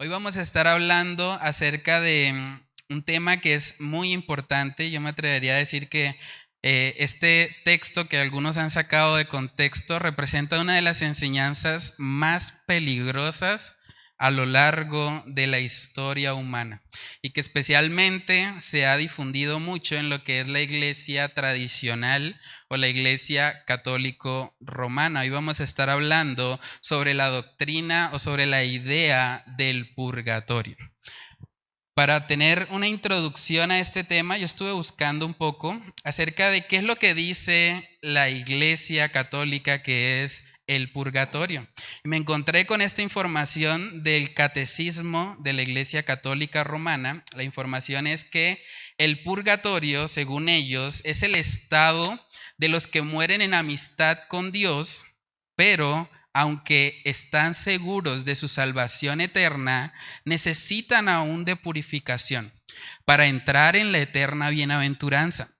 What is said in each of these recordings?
Hoy vamos a estar hablando acerca de un tema que es muy importante. Yo me atrevería a decir que este texto que algunos han sacado de contexto representa una de las enseñanzas más peligrosas a lo largo de la historia humana y que especialmente se ha difundido mucho en lo que es la iglesia tradicional o la iglesia católico romana. Hoy vamos a estar hablando sobre la doctrina o sobre la idea del purgatorio. Para tener una introducción a este tema, yo estuve buscando un poco acerca de qué es lo que dice la Iglesia Católica que es el purgatorio. Y me encontré con esta información del Catecismo de la Iglesia Católica Romana. La información es que el purgatorio, según ellos, es el estado de los que mueren en amistad con Dios, pero aunque están seguros de su salvación eterna, necesitan aún de purificación para entrar en la eterna bienaventuranza.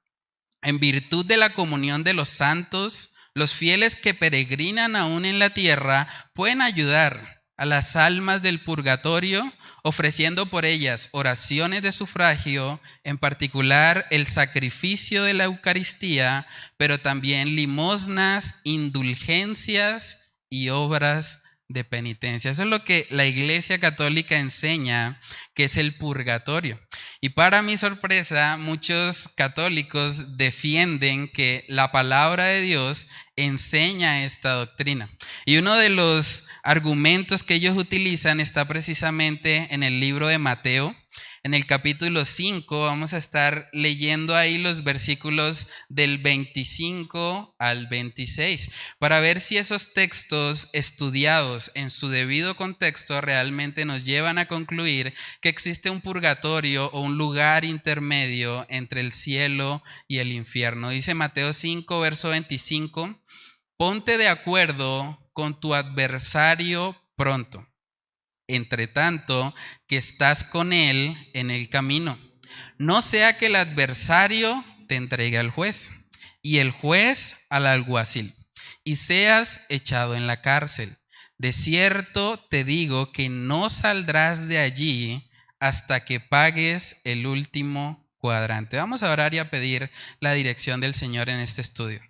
En virtud de la comunión de los santos, los fieles que peregrinan aún en la tierra pueden ayudar a las almas del purgatorio, ofreciendo por ellas oraciones de sufragio, en particular el sacrificio de la Eucaristía, pero también limosnas, indulgencias y obras de penitencia. Eso es lo que la Iglesia Católica enseña que es el purgatorio. Y para mi sorpresa, muchos católicos defienden que la palabra de Dios enseña esta doctrina. Y uno de los argumentos que ellos utilizan está precisamente en el libro de Mateo. En el capítulo 5 vamos a estar leyendo ahí los versículos del 25 al 26 para ver si esos textos estudiados en su debido contexto realmente nos llevan a concluir que existe un purgatorio o un lugar intermedio entre el cielo y el infierno. Dice Mateo 5, verso 25, ponte de acuerdo con tu adversario pronto, entre tanto que estás con él en el camino. No sea que el adversario te entregue al juez y el juez al alguacil y seas echado en la cárcel. De cierto te digo que no saldrás de allí hasta que pagues el último cuadrante. Vamos a orar y a pedir la dirección del Señor en este estudio.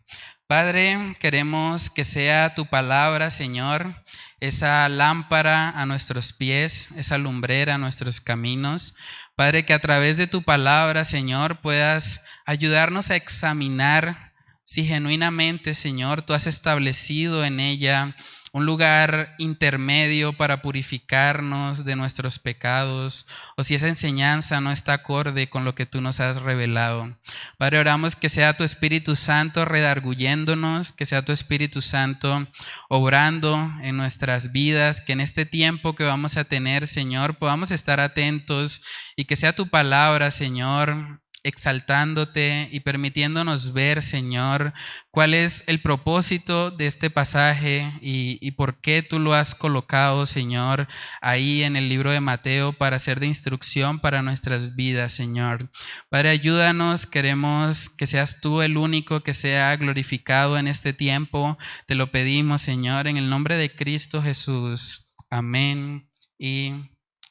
Padre, queremos que sea tu palabra, Señor, esa lámpara a nuestros pies, esa lumbrera a nuestros caminos. Padre, que a través de tu palabra, Señor, puedas ayudarnos a examinar si genuinamente, Señor, tú has establecido en ella un lugar intermedio para purificarnos de nuestros pecados, o si esa enseñanza no está acorde con lo que tú nos has revelado. Padre, oramos que sea tu Espíritu Santo redarguyéndonos, que sea tu Espíritu Santo obrando en nuestras vidas, que en este tiempo que vamos a tener, Señor, podamos estar atentos y que sea tu palabra, Señor, exaltándote y permitiéndonos ver, Señor, cuál es el propósito de este pasaje y por qué tú lo has colocado, Señor, ahí en el libro de Mateo para ser de instrucción para nuestras vidas, Señor. Padre, ayúdanos, queremos que seas tú el único que sea glorificado en este tiempo. Te lo pedimos, Señor, en el nombre de Cristo Jesús. Amén y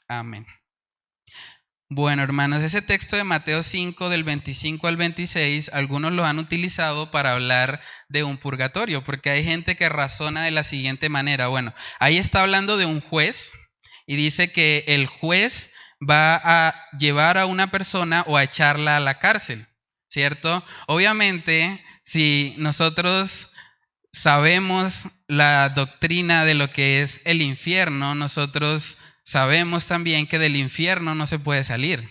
amén. Bueno, hermanos, ese texto de Mateo 5, del 25 al 26, algunos lo han utilizado para hablar de un purgatorio, porque hay gente que razona de la siguiente manera. Bueno, ahí está hablando de un juez y dice que el juez va a llevar a una persona o a echarla a la cárcel, ¿cierto? Obviamente, si nosotros sabemos la doctrina de lo que es el infierno, nosotros sabemos también que del infierno no se puede salir.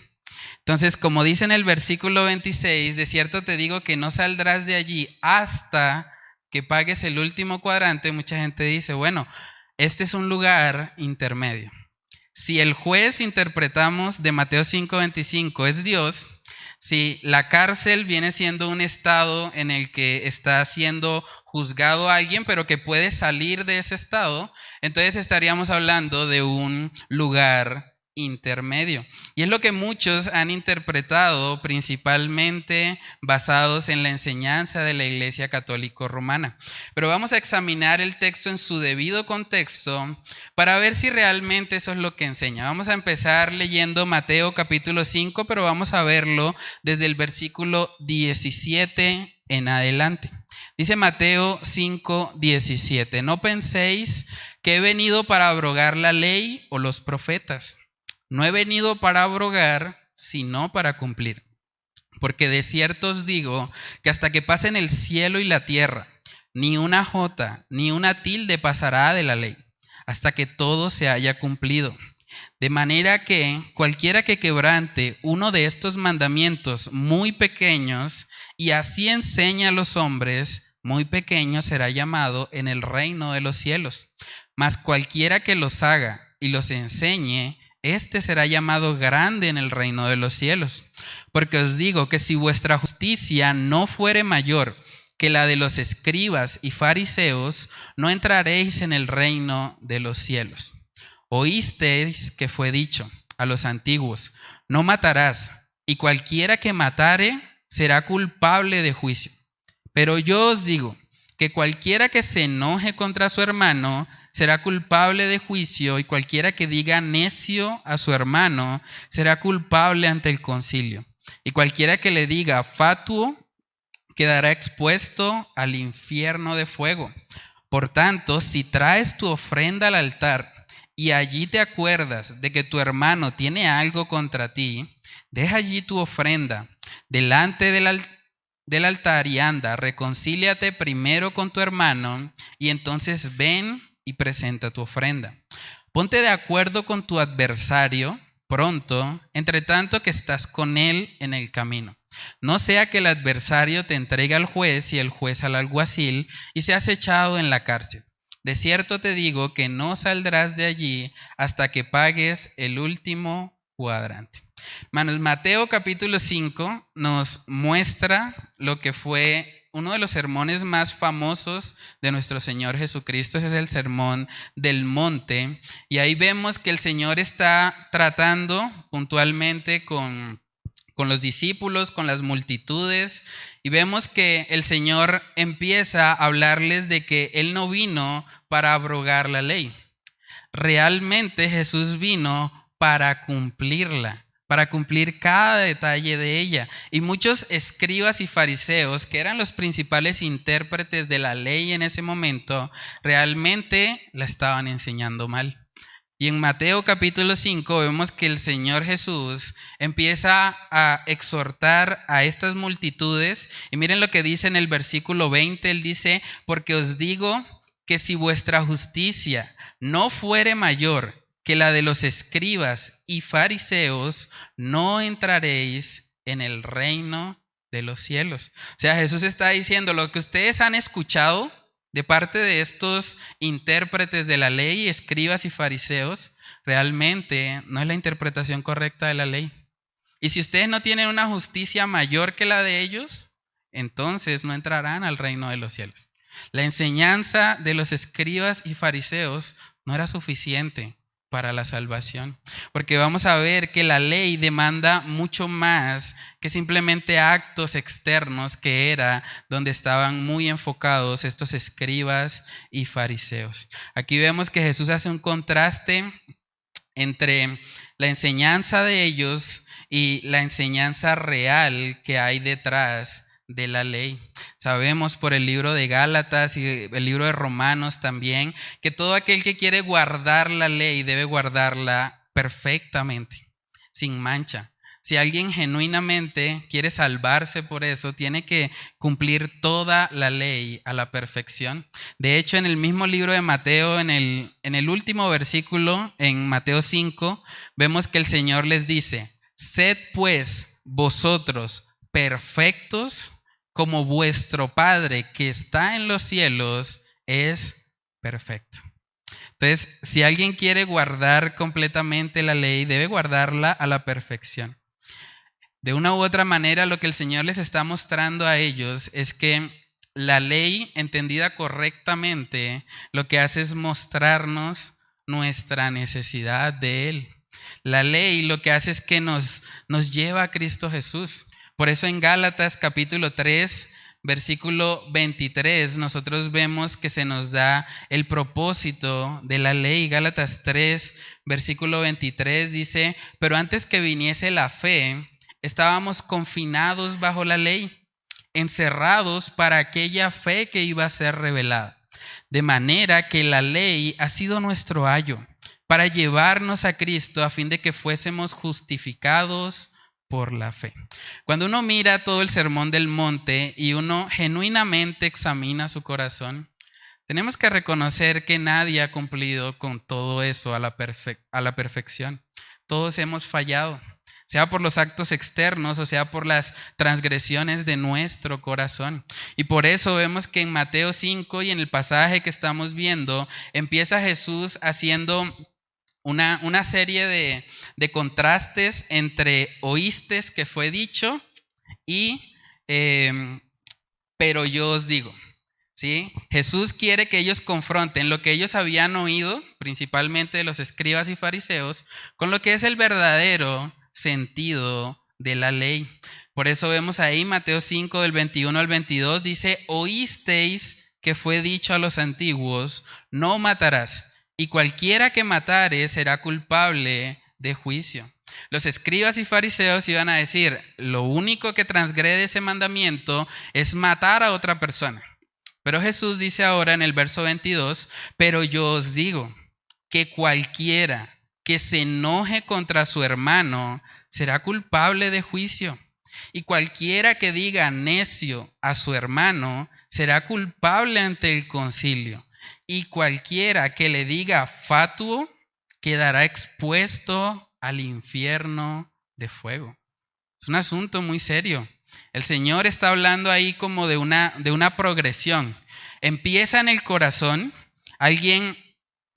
Entonces, como dice en el versículo 26, de cierto te digo que no saldrás de allí hasta que pagues el último cuadrante. Mucha gente dice, bueno, este es un lugar intermedio. Si el juez, interpretamos de Mateo 5:25, es Dios, si la cárcel viene siendo un estado en el que está siendo juzgado a alguien, pero que puede salir de ese estado, entonces estaríamos hablando de un lugar intermedio. Y es lo que muchos han interpretado, principalmente basados en la enseñanza de la Iglesia Católica Romana. Pero vamos a examinar el texto en su debido contexto para ver si realmente eso es lo que enseña. Vamos a empezar leyendo Mateo capítulo 5, pero vamos a verlo desde el versículo 17 en adelante. Dice Mateo 5:17: no penséis que he venido para abrogar la ley o los profetas. No he venido para abrogar, sino para cumplir. Porque de cierto os digo que hasta que pasen el cielo y la tierra, ni una jota ni una tilde pasará de la ley, hasta que todo se haya cumplido. De manera que cualquiera que quebrante uno de estos mandamientos muy pequeños y así enseña a los hombres, muy pequeño será llamado en el reino de los cielos. Mas cualquiera que los haga y los enseñe, este será llamado grande en el reino de los cielos. Porque os digo que si vuestra justicia no fuere mayor que la de los escribas y fariseos, no entraréis en el reino de los cielos. Oísteis que fue dicho a los antiguos: no matarás, y cualquiera que matare será culpable de juicio. Pero yo os digo que cualquiera que se enoje contra su hermano será culpable de juicio, y cualquiera que diga necio a su hermano será culpable ante el concilio. Y cualquiera que le diga fatuo quedará expuesto al infierno de fuego. Por tanto, si traes tu ofrenda al altar y allí te acuerdas de que tu hermano tiene algo contra ti, deja allí tu ofrenda delante del altar y anda, reconcíliate primero con tu hermano y entonces ven y presenta tu ofrenda. Ponte de acuerdo con tu adversario pronto, entre tanto que estás con él en el camino. No sea que el adversario te entregue al juez y el juez al alguacil y seas echado en la cárcel. De cierto te digo que no saldrás de allí hasta que pagues el último cuadrante. Hermanos, Mateo capítulo 5 nos muestra lo que fue uno de los sermones más famosos de nuestro Señor Jesucristo. Ese es el Sermón del Monte. Y ahí vemos que el Señor está tratando puntualmente con los discípulos, con las multitudes. Y vemos que el Señor empieza a hablarles de que Él no vino para abrogar la ley. Realmente Jesús vino para cumplirla, para cumplir cada detalle de ella. Y muchos escribas y fariseos, que eran los principales intérpretes de la ley en ese momento, realmente la estaban enseñando mal. Y en Mateo capítulo 5 vemos que el Señor Jesús empieza a exhortar a estas multitudes. Y miren lo que dice en el versículo 20, Él dice: porque os digo que si vuestra justicia no fuere mayor que la de los escribas y fariseos, no entraréis en el reino de los cielos. O sea, Jesús está diciendo: lo que ustedes han escuchado de parte de estos intérpretes de la ley, escribas y fariseos, realmente no es la interpretación correcta de la ley. Y si ustedes no tienen una justicia mayor que la de ellos, entonces no entrarán al reino de los cielos. La enseñanza de los escribas y fariseos no era suficiente para la salvación, porque vamos a ver que la ley demanda mucho más que simplemente actos externos, que era donde estaban muy enfocados estos escribas y fariseos. Aquí vemos que Jesús hace un contraste entre la enseñanza de ellos y la enseñanza real que hay detrás de la ley. Sabemos por el libro de Gálatas y el libro de Romanos también que todo aquel que quiere guardar la ley debe guardarla perfectamente, sin mancha. Si alguien genuinamente quiere salvarse por eso, tiene que cumplir toda la ley a la perfección. De hecho, en el mismo libro de Mateo, en el último versículo, en Mateo 5, vemos que el Señor les dice: sed pues vosotros perfectos como vuestro Padre que está en los cielos es perfecto. Entonces, si alguien quiere guardar completamente la ley, debe guardarla a la perfección. De una u otra manera, lo que el Señor les está mostrando a ellos es que la ley, entendida correctamente, lo que hace es mostrarnos nuestra necesidad de Él. La ley lo que hace es que nos lleva a Cristo Jesús. Por eso en Gálatas capítulo 3, versículo 23, nosotros vemos que se nos da el propósito de la ley. Gálatas 3, versículo 23 dice: pero antes que viniese la fe, estábamos confinados bajo la ley, encerrados para aquella fe que iba a ser revelada. De manera que la ley ha sido nuestro ayo para llevarnos a Cristo a fin de que fuésemos justificados por la fe. Cuando uno mira todo el sermón del monte y uno genuinamente examina su corazón, tenemos que reconocer que nadie ha cumplido con todo eso a la perfección. Todos hemos fallado, sea por los actos externos o sea por las transgresiones de nuestro corazón. Y por eso vemos que en Mateo 5 y en el pasaje que estamos viendo, empieza Jesús haciendo una serie de contrastes entre oístes que fue dicho y pero yo os digo. ¿Sí? Jesús quiere que ellos confronten lo que ellos habían oído, principalmente de los escribas y fariseos, con lo que es el verdadero sentido de la ley. Por eso vemos ahí Mateo 5 del 21 al 22, dice: oísteis que fue dicho a los antiguos, no matarás, y cualquiera que matare será culpable de juicio. Los escribas y fariseos iban a decir: lo único que transgrede ese mandamiento es matar a otra persona. Pero Jesús dice ahora en el verso 22, pero yo os digo que cualquiera que se enoje contra su hermano será culpable de juicio. Y cualquiera que diga necio a su hermano será culpable ante el concilio. Y cualquiera que le diga fatuo quedará expuesto al infierno de fuego. Es un asunto muy serio. El Señor está hablando ahí como de una progresión. Empieza en el corazón, alguien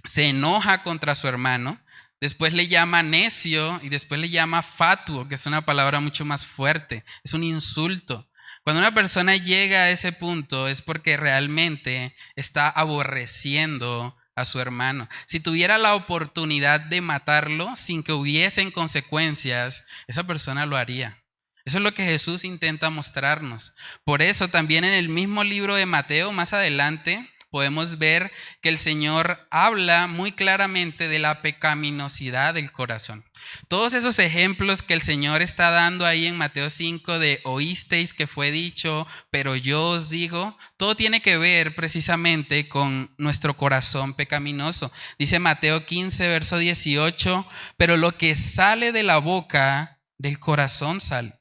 se enoja contra su hermano, después le llama necio y después le llama fatuo, que es una palabra mucho más fuerte, es un insulto. Cuando una persona llega a ese punto es porque realmente está aborreciendo a su hermano. Si tuviera la oportunidad de matarlo sin que hubiesen consecuencias, esa persona lo haría. Eso es lo que Jesús intenta mostrarnos. Por eso también en el mismo libro de Mateo, más adelante, podemos ver que el Señor habla muy claramente de la pecaminosidad del corazón. Todos esos ejemplos que el Señor está dando ahí en Mateo 5 de oísteis que fue dicho, pero yo os digo, todo tiene que ver precisamente con nuestro corazón pecaminoso. Dice Mateo 15, verso 18, pero lo que sale de la boca, del corazón sale.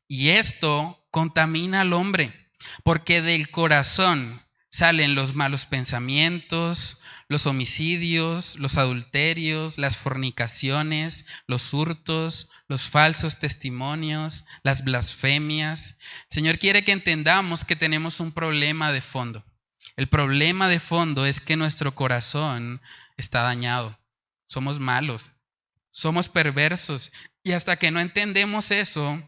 Y esto contamina al hombre, porque del corazón salen los malos pensamientos, los homicidios, los adulterios, las fornicaciones, los hurtos, los falsos testimonios, las blasfemias. El Señor quiere que entendamos que tenemos un problema de fondo. El problema de fondo es que nuestro corazón está dañado. Somos malos, somos perversos, y hasta que no entendemos eso,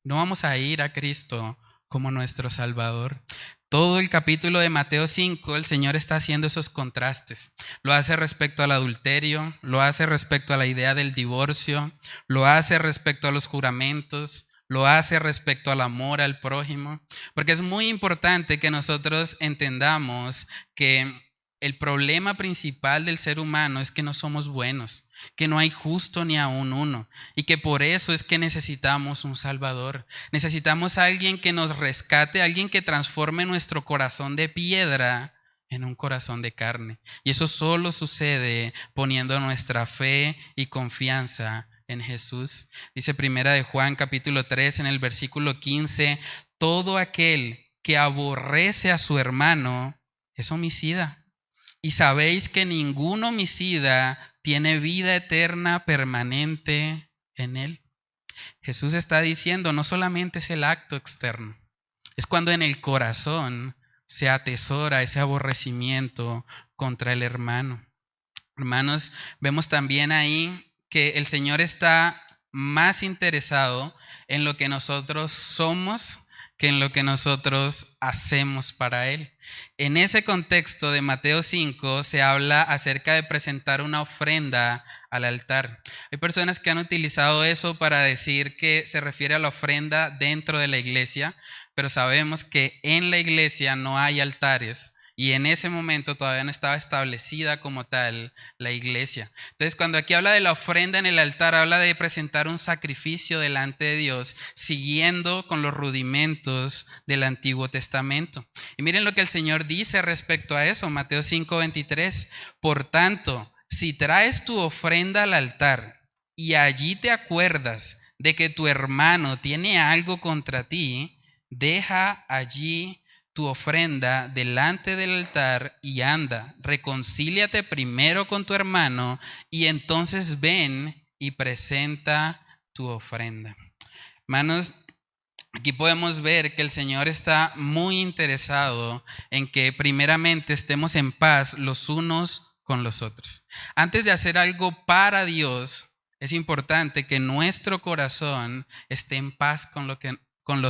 no vamos a ir a Cristo como nuestro Salvador. Todo el capítulo de Mateo 5, el Señor está haciendo esos contrastes. Lo hace respecto al adulterio, lo hace respecto a la idea del divorcio, lo hace respecto a los juramentos, lo hace respecto al amor al prójimo. Porque es muy importante que nosotros entendamos que el problema principal del ser humano es que no somos buenos, que no hay justo ni aún uno, y que por eso es que necesitamos un Salvador. Necesitamos a alguien que nos rescate, alguien que transforme nuestro corazón de piedra en un corazón de carne. Y eso solo sucede poniendo nuestra fe y confianza en Jesús. Dice Primera de Juan capítulo 3 en el versículo 15, todo aquel que aborrece a su hermano es homicida. Y sabéis que ningún homicida tiene vida eterna permanente en él. Jesús está diciendo, no solamente es el acto externo, es cuando en el corazón se atesora ese aborrecimiento contra el hermano. Hermanos, vemos también ahí que el Señor está más interesado en lo que nosotros somos que en lo que nosotros hacemos para Él. En ese contexto de Mateo 5 se habla acerca de presentar una ofrenda al altar. Hay personas que han utilizado eso para decir que se refiere a la ofrenda dentro de la iglesia, pero sabemos que en la iglesia no hay altares. Y en ese momento todavía no estaba establecida como tal la iglesia. Entonces, cuando aquí habla de la ofrenda en el altar, habla de presentar un sacrificio delante de Dios, siguiendo con los rudimentos del Antiguo Testamento. Y miren lo que el Señor dice respecto a eso, Mateo 5:23. Por tanto, si traes tu ofrenda al altar y allí te acuerdas de que tu hermano tiene algo contra ti, deja allí tu ofrenda delante del altar y anda, reconcíliate primero con tu hermano y entonces ven y presenta tu ofrenda. Hermanos, aquí podemos ver que el Señor está muy interesado en que primeramente estemos en paz los unos con los otros. Antes de hacer algo para Dios, es importante que nuestro corazón esté en paz con los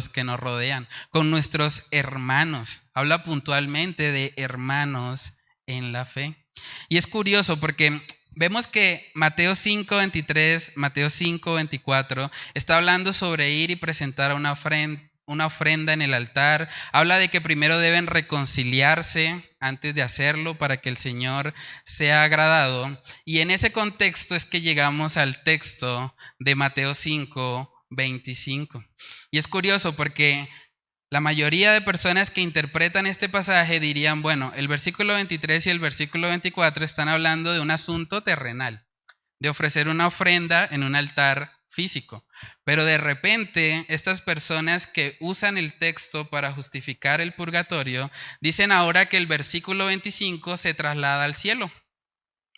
que nos rodean, con nuestros hermanos. Habla puntualmente de hermanos en la fe. Y es curioso porque vemos que Mateo 5:23, Mateo 5:24 está hablando sobre ir y presentar una ofrenda en el altar. Habla de que primero deben reconciliarse antes de hacerlo para que el Señor sea agradado. Y en ese contexto es que llegamos al texto de Mateo 5:25. Y es curioso porque la mayoría de personas que interpretan este pasaje dirían, bueno, el versículo 23 y el versículo 24 están hablando de un asunto terrenal, de ofrecer una ofrenda en un altar físico. Pero de repente, estas personas que usan el texto para justificar el purgatorio, dicen ahora que el versículo 25 se traslada al cielo,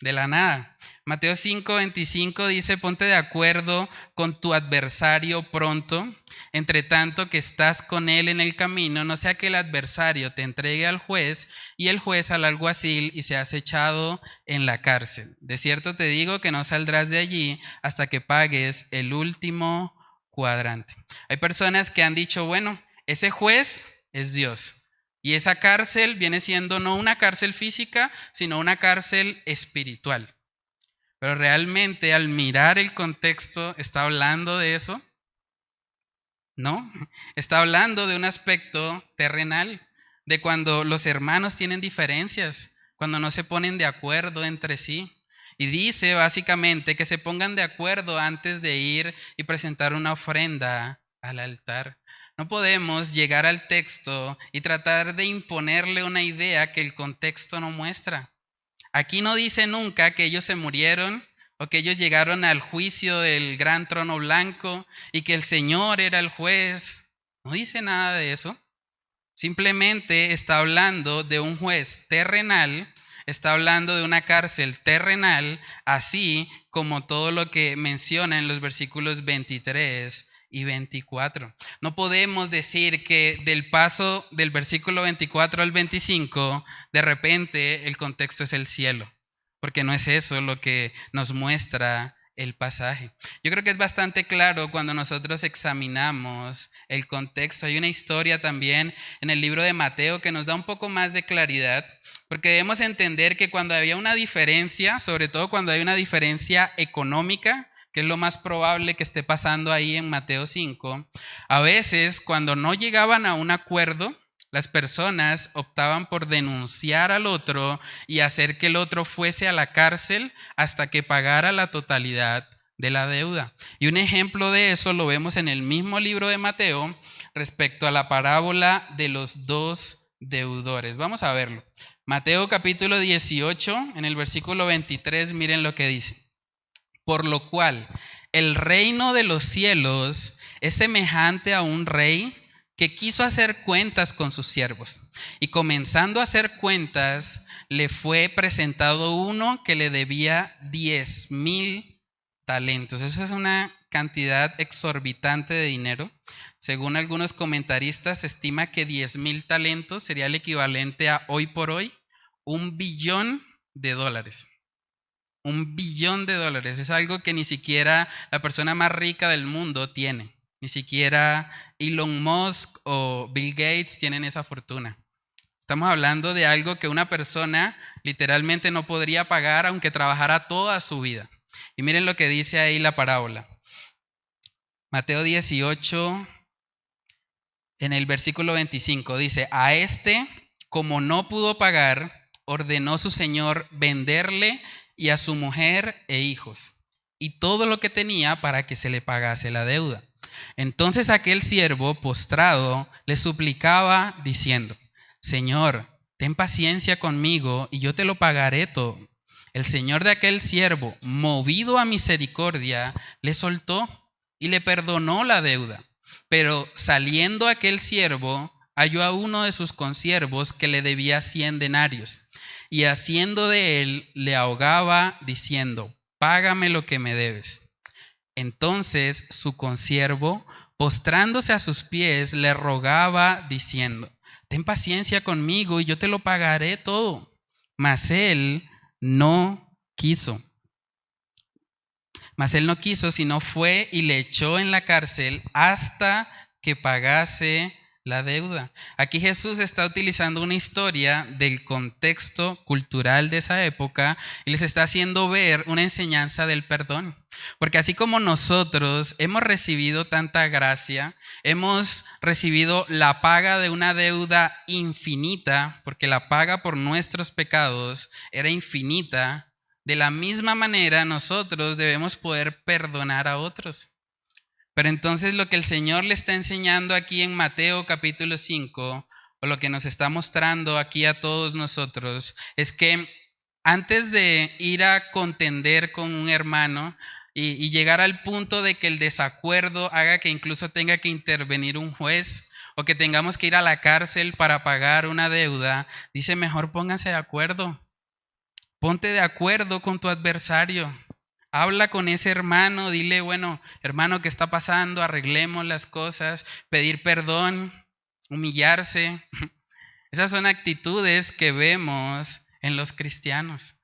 de la nada. Mateo 5:25 dice, ponte de acuerdo con tu adversario pronto, entre tanto que estás con él en el camino, no sea que el adversario te entregue al juez y el juez al alguacil y seas echado en la cárcel. De cierto te digo que no saldrás de allí hasta que pagues el último cuadrante. Hay personas que han dicho, bueno, ese juez es Dios. Y esa cárcel viene siendo no una cárcel física, sino una cárcel espiritual. Pero realmente al mirar el contexto, ¿está hablando de eso? No, está hablando de un aspecto terrenal, de cuando los hermanos tienen diferencias, cuando no se ponen de acuerdo entre sí. Y dice básicamente que se pongan de acuerdo antes de ir y presentar una ofrenda al altar. No podemos llegar al texto y tratar de imponerle una idea que el contexto no muestra. Aquí no dice nunca que ellos se murieron o que ellos llegaron al juicio del gran trono blanco y que el Señor era el juez. No dice nada de eso. Simplemente está hablando de un juez terrenal, está hablando de una cárcel terrenal, así como todo lo que menciona en los versículos 23 y 24. No podemos decir que del paso del versículo 24 al 25, de repente el contexto es el cielo, porque no es eso lo que nos muestra el pasaje. Yo creo que es bastante claro cuando nosotros examinamos el contexto. Hay una historia también en el libro de Mateo que nos da un poco más de claridad, porque debemos entender que cuando había una diferencia, sobre todo cuando hay una diferencia económica, que es lo más probable que esté pasando ahí en Mateo 5, a veces cuando no llegaban a un acuerdo, las personas optaban por denunciar al otro y hacer que el otro fuese a la cárcel hasta que pagara la totalidad de la deuda. Y un ejemplo de eso lo vemos en el mismo libro de Mateo respecto a la parábola de los dos deudores. Vamos a verlo. Mateo capítulo 18, en el versículo 23, miren lo que dice. Por lo cual, el reino de los cielos es semejante a un rey que quiso hacer cuentas con sus siervos. Y comenzando a hacer cuentas, le fue presentado uno que le debía 10,000 talentos. Eso es una cantidad exorbitante de dinero. Según algunos comentaristas, se estima que 10,000 talentos sería el equivalente a hoy por hoy $1 billón. $1 billón. Es algo que ni siquiera la persona más rica del mundo tiene. Ni siquiera Elon Musk o Bill Gates tienen esa fortuna. Estamos hablando de algo que una persona literalmente no podría pagar aunque trabajara toda su vida. Y miren lo que dice ahí la parábola. Mateo 18, en el versículo 25, dice: a este, como no pudo pagar, ordenó su señor venderle y a su mujer e hijos, y todo lo que tenía para que se le pagase la deuda. Entonces aquel siervo, postrado, le suplicaba diciendo: Señor, ten paciencia conmigo y yo te lo pagaré todo. El señor de aquel siervo, movido a misericordia, le soltó y le perdonó la deuda. Pero saliendo aquel siervo, halló a uno de sus consiervos que le debía 100 denarios, y haciendo de él, le ahogaba diciendo: págame lo que me debes. Entonces su consiervo, postrándose a sus pies, le rogaba diciendo: ten paciencia conmigo y yo te lo pagaré todo. Mas él no quiso. Sino fue y le echó en la cárcel hasta que pagase la deuda. Aquí Jesús está utilizando una historia del contexto cultural de esa época y les está haciendo ver una enseñanza del perdón. Porque así como nosotros hemos recibido tanta gracia, hemos recibido la paga de una deuda infinita, porque la paga por nuestros pecados era infinita. De la misma manera, nosotros debemos poder perdonar a otros. Pero entonces lo que el Señor le está enseñando aquí en Mateo capítulo 5, o lo que nos está mostrando aquí a todos nosotros, es que antes de ir a contender con un hermano y llegar al punto de que el desacuerdo haga que incluso tenga que intervenir un juez, o que tengamos que ir a la cárcel para pagar una deuda, dice: mejor pónganse de acuerdo. Ponte de acuerdo con tu adversario. Habla con ese hermano, dile: bueno, hermano, ¿qué está pasando? Arreglemos las cosas, pedir perdón, humillarse. Esas son actitudes que vemos en los cristianos.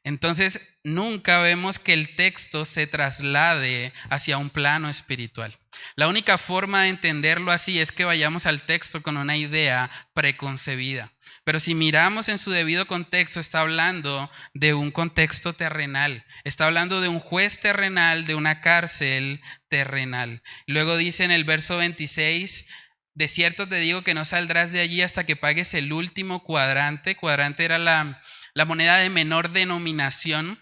Entonces, nunca vemos que el texto se traslade hacia un plano espiritual. La única forma de entenderlo así es que vayamos al texto con una idea preconcebida. Pero si miramos en su debido contexto, está hablando de un contexto terrenal. Está hablando de un juez terrenal, de una cárcel terrenal. Luego dice en el verso 26: de cierto te digo que no saldrás de allí hasta que pagues el último cuadrante. Cuadrante era la moneda de menor denominación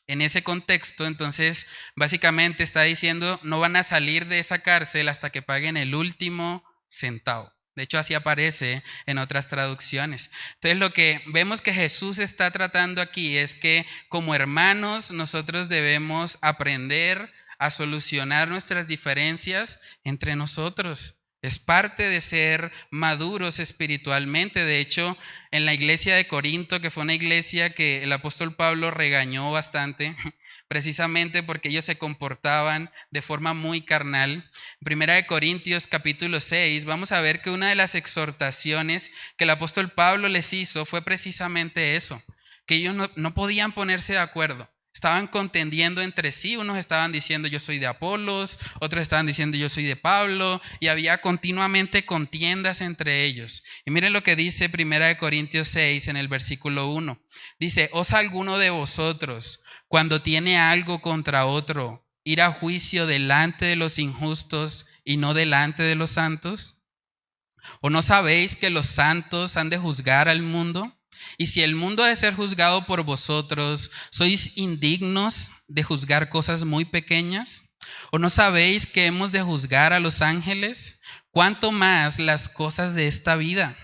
en ese contexto. Entonces, básicamente está diciendo: no van a salir de esa cárcel hasta que paguen el último centavo. De hecho, así aparece en otras traducciones. Entonces, lo que vemos que Jesús está tratando aquí es que como hermanos nosotros debemos aprender a solucionar nuestras diferencias entre nosotros. Es parte de ser maduros espiritualmente. De hecho, en la iglesia de Corinto, que fue una iglesia que el apóstol Pablo regañó bastante, precisamente porque ellos se comportaban de forma muy carnal. Primera de Corintios capítulo 6, vamos a ver que una de las exhortaciones que el apóstol Pablo les hizo fue precisamente eso, que ellos no podían ponerse de acuerdo. Estaban contendiendo entre sí. Unos estaban diciendo: yo soy de Apolos, otros estaban diciendo: yo soy de Pablo, y había continuamente contiendas entre ellos. Y miren lo que dice 1 Corintios 6 en el versículo 1. Dice: ¿osa alguno de vosotros, cuando tiene algo contra otro, ir a juicio delante de los injustos y no delante de los santos? ¿O no sabéis que los santos han de juzgar al mundo? Y si el mundo ha de ser juzgado por vosotros, ¿sois indignos de juzgar cosas muy pequeñas? ¿O no sabéis que hemos de juzgar a los ángeles? ¿Cuánto más las cosas de esta vida?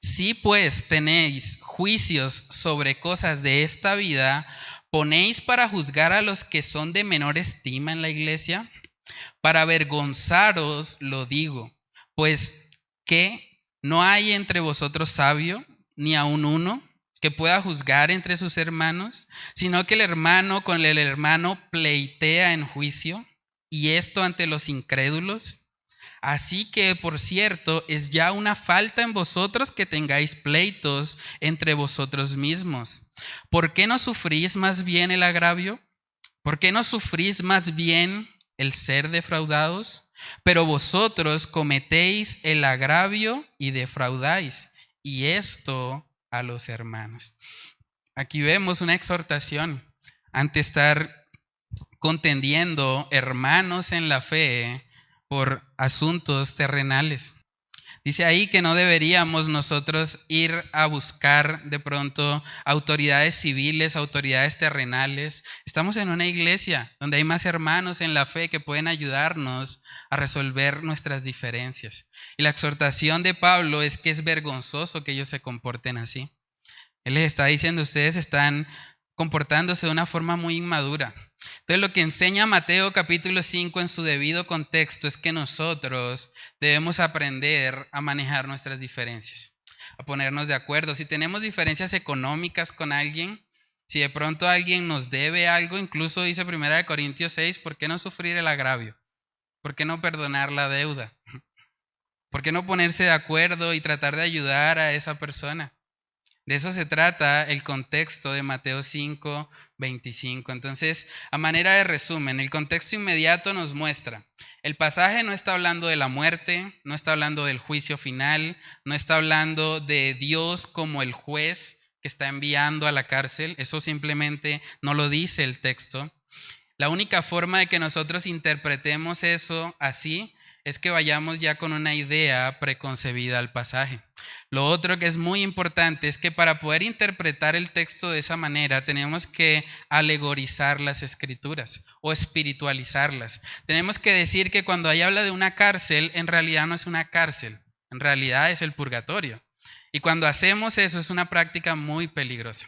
Si pues tenéis juicios sobre cosas de esta vida, ¿ponéis para juzgar a los que son de menor estima en la iglesia? Para avergonzaros lo digo, pues que no hay entre vosotros sabio, ni aun uno, que pueda juzgar entre sus hermanos, sino que el hermano con el hermano pleitea en juicio, y esto ante los incrédulos. Así que, por cierto, es ya una falta en vosotros que tengáis pleitos entre vosotros mismos. ¿Por qué no sufrís más bien el agravio? ¿Por qué no sufrís más bien el ser defraudados? Pero vosotros cometéis el agravio y defraudáis, y esto a los hermanos. Aquí vemos una exhortación ante estar contendiendo, hermanos en la fe, por asuntos terrenales. Dice ahí que no deberíamos nosotros ir a buscar de pronto autoridades civiles, autoridades terrenales. Estamos en una iglesia donde hay más hermanos en la fe que pueden ayudarnos a resolver nuestras diferencias. Y la exhortación de Pablo es que es vergonzoso que ellos se comporten así. Él les está diciendo, ustedes están comportándose de una forma muy inmadura. Entonces lo que enseña Mateo capítulo 5 en su debido contexto es que nosotros debemos aprender a manejar nuestras diferencias, a ponernos de acuerdo. Si tenemos diferencias económicas con alguien, si de pronto alguien nos debe algo, incluso dice 1 Corintios 6, ¿por qué no sufrir el agravio? ¿Por qué no perdonar la deuda? ¿Por qué no ponerse de acuerdo y tratar de ayudar a esa persona? De eso se trata el contexto de Mateo 5, 25. Entonces, a manera de resumen, el contexto inmediato nos muestra, el pasaje no está hablando de la muerte, no está hablando del juicio final, no está hablando de Dios como el juez que está enviando a la cárcel, eso simplemente no lo dice el texto. La única forma de que nosotros interpretemos eso así es que vayamos ya con una idea preconcebida al pasaje. Lo otro que es muy importante es que para poder interpretar el texto de esa manera tenemos que alegorizar las escrituras o espiritualizarlas. Tenemos que decir que cuando ahí habla de una cárcel, en realidad no es una cárcel, en realidad es el purgatorio. Y cuando hacemos eso es una práctica muy peligrosa.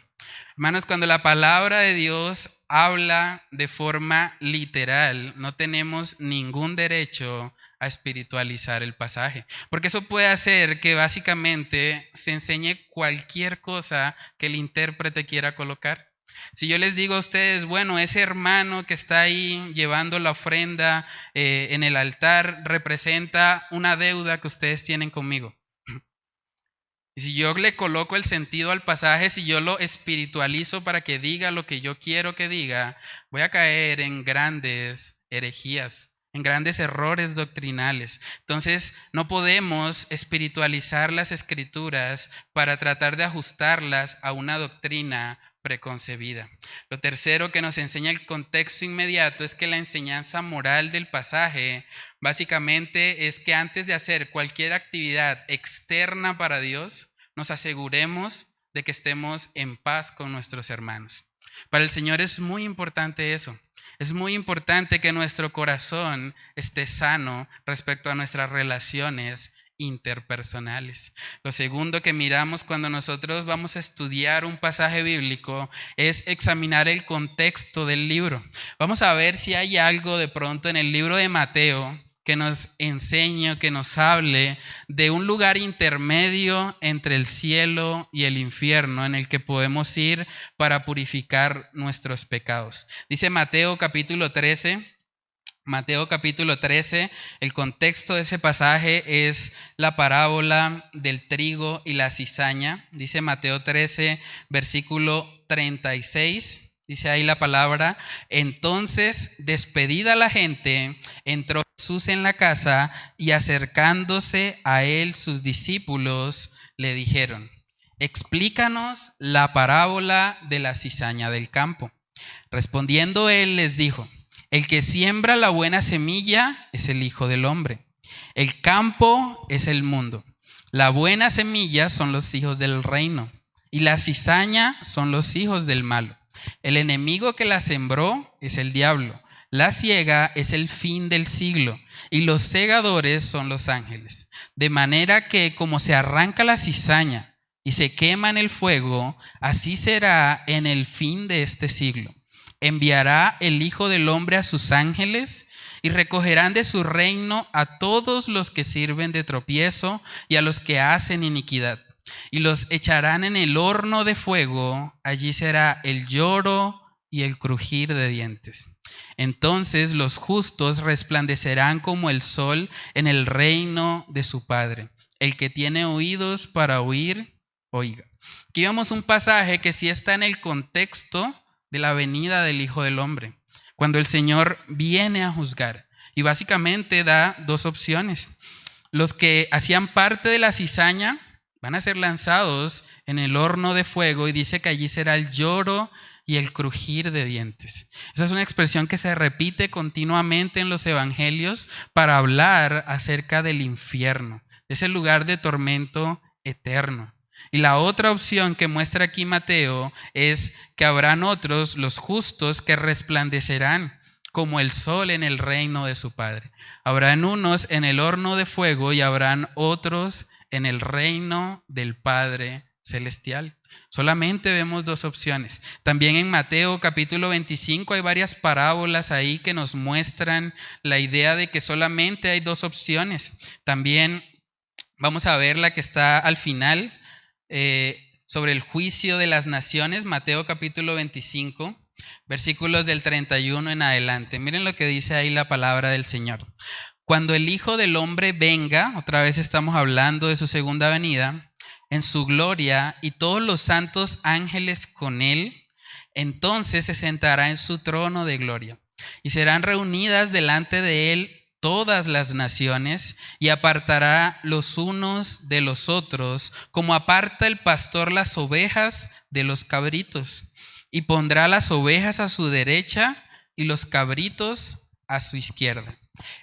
Hermanos, cuando la palabra de Dios habla de forma literal, no tenemos ningún derecho a espiritualizar el pasaje, porque eso puede hacer que básicamente se enseñe cualquier cosa que el intérprete quiera colocar. Si yo les digo a ustedes, bueno, ese hermano que está ahí llevando la ofrenda en el altar representa una deuda que ustedes tienen conmigo. Y si yo le coloco el sentido al pasaje, si yo lo espiritualizo para que diga lo que yo quiero que diga, voy a caer en grandes herejías, en grandes errores doctrinales. Entonces, no podemos espiritualizar las escrituras para tratar de ajustarlas a una doctrina preconcebida. Lo tercero que nos enseña el contexto inmediato es que la enseñanza moral del pasaje básicamente es que antes de hacer cualquier actividad externa para Dios, nos aseguremos de que estemos en paz con nuestros hermanos. Para el Señor es muy importante eso. Es muy importante que nuestro corazón esté sano respecto a nuestras relaciones interpersonales. Lo segundo que miramos cuando nosotros vamos a estudiar un pasaje bíblico es examinar el contexto del libro. Vamos a ver si hay algo de pronto en el libro de Mateo que nos enseñe, que nos hable de un lugar intermedio entre el cielo y el infierno en el que podemos ir para purificar nuestros pecados. Dice Mateo capítulo 13, el contexto de ese pasaje es la parábola del trigo y la cizaña. Dice Mateo 13, versículo 36. Dice ahí la palabra, entonces despedida la gente, entró Jesús en la casa y acercándose a él sus discípulos le dijeron, explícanos la parábola de la cizaña del campo. Respondiendo él les dijo, el que siembra la buena semilla es el Hijo del Hombre. El campo es el mundo. La buena semilla son los hijos del reino y la cizaña son los hijos del malo. El enemigo que la sembró es el diablo. La siega es el fin del siglo y los segadores son los ángeles. De manera que como se arranca la cizaña y se quema en el fuego, así será en el fin de este siglo. Enviará el Hijo del Hombre a sus ángeles y recogerán de su reino a todos los que sirven de tropiezo y a los que hacen iniquidad. Y los echarán en el horno de fuego, allí será el lloro y el crujir de dientes. Entonces los justos resplandecerán como el sol en el reino de su Padre. El que tiene oídos para oír, oiga. Aquí vemos un pasaje que sí está en el contexto de la venida del Hijo del Hombre, cuando el Señor viene a juzgar. Y básicamente da dos opciones. Los que hacían parte de la cizaña van a ser lanzados en el horno de fuego y dice que allí será el lloro y el crujir de dientes. Esa es una expresión que se repite continuamente en los evangelios para hablar acerca del infierno, de ese lugar de tormento eterno. Y la otra opción que muestra aquí Mateo es que habrán otros, los justos, que resplandecerán como el sol en el reino de su Padre. Habrán unos en el horno de fuego y habrán otros en el reino del Padre celestial. Solamente vemos dos opciones. También en Mateo capítulo 25 hay varias parábolas ahí que nos muestran la idea de que solamente hay dos opciones. También vamos a ver la que está al final sobre el juicio de las naciones, Mateo capítulo 25, versículos del 31 en adelante. Miren lo que dice ahí la palabra del Señor. Cuando el Hijo del Hombre venga, otra vez estamos hablando de su segunda venida, en su gloria y todos los santos ángeles con él, entonces se sentará en su trono de gloria y serán reunidas delante de él todas las naciones y apartará los unos de los otros, como aparta el pastor las ovejas de los cabritos, y pondrá las ovejas a su derecha y los cabritos a su izquierda.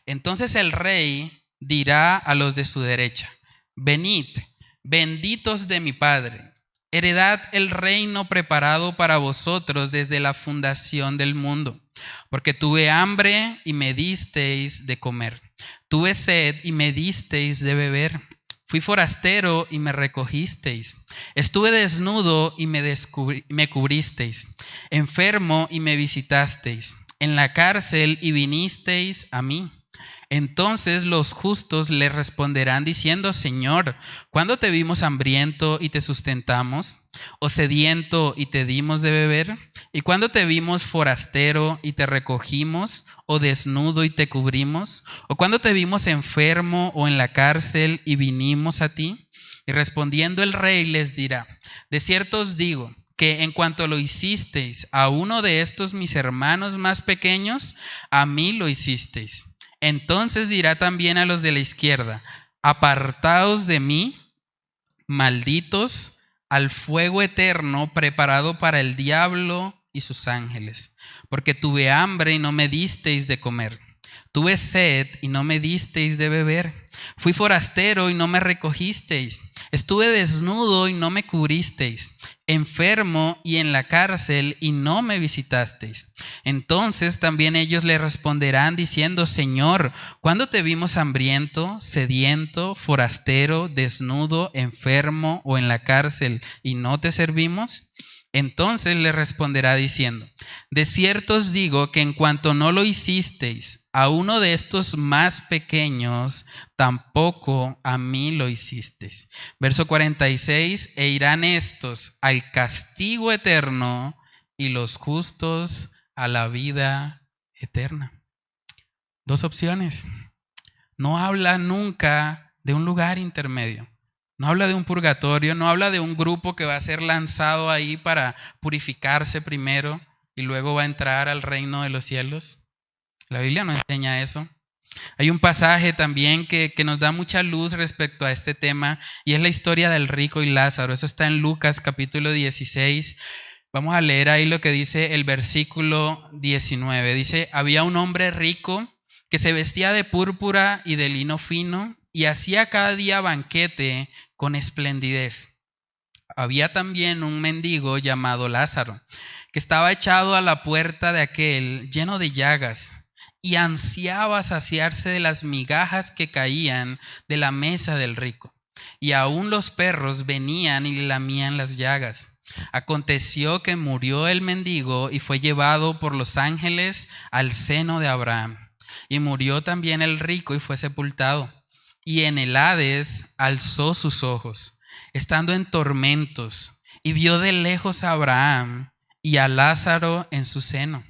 Entonces el rey dirá a los de su derecha: venid, benditos de mi Padre, heredad el reino preparado para vosotros desde la fundación del mundo. Porque tuve hambre y me disteis de comer, tuve sed y me disteis de beber, fui forastero y me recogisteis, estuve desnudo y me cubristeis, enfermo y me visitasteis, en la cárcel y vinisteis a mí. Entonces los justos le responderán diciendo: Señor, ¿cuándo te vimos hambriento y te sustentamos? ¿O sediento y te dimos de beber? ¿Y cuándo te vimos forastero y te recogimos? ¿O desnudo y te cubrimos? ¿O cuándo te vimos enfermo o en la cárcel y vinimos a ti? Y respondiendo el rey les dirá: de cierto os digo, que en cuanto lo hicisteis a uno de estos mis hermanos más pequeños, a mí lo hicisteis. Entonces dirá también a los de la izquierda: apartaos de mí, malditos, al fuego eterno preparado para el diablo y sus ángeles. Porque tuve hambre y no me disteis de comer, tuve sed y no me disteis de beber, fui forastero y no me recogisteis, estuve desnudo y no me cubristeis, enfermo y en la cárcel y no me visitasteis. Entonces también ellos le responderán diciendo: Señor, ¿cuándo te vimos hambriento, sediento, forastero, desnudo, enfermo o en la cárcel y no te servimos? Entonces le responderá diciendo: de cierto os digo que en cuanto no lo hicisteis a uno de estos más pequeños, tampoco a mí lo hicisteis. Verso 46: e irán estos al castigo eterno y los justos a la vida eterna. Dos opciones. No habla nunca de un lugar intermedio. No habla de un purgatorio, no habla de un grupo que va a ser lanzado ahí para purificarse primero y luego va a entrar al reino de los cielos. La Biblia no enseña eso. Hay un pasaje también que nos da mucha luz respecto a este tema y es la historia del rico y Lázaro. Eso está en Lucas capítulo 16. Vamos a leer ahí lo que dice el versículo 19. Dice: había un hombre rico que se vestía de púrpura y de lino fino y hacía cada día banquete con esplendidez. Había también un mendigo llamado Lázaro, que estaba echado a la puerta de aquel, lleno de llagas, y ansiaba saciarse de las migajas que caían de la mesa del rico. Y aún los perros venían y le lamían las llagas. Aconteció que murió el mendigo y fue llevado por los ángeles al seno de Abraham. Y murió también el rico y fue sepultado. Y en el Hades alzó sus ojos, estando en tormentos, y vio de lejos a Abraham y a Lázaro en su seno.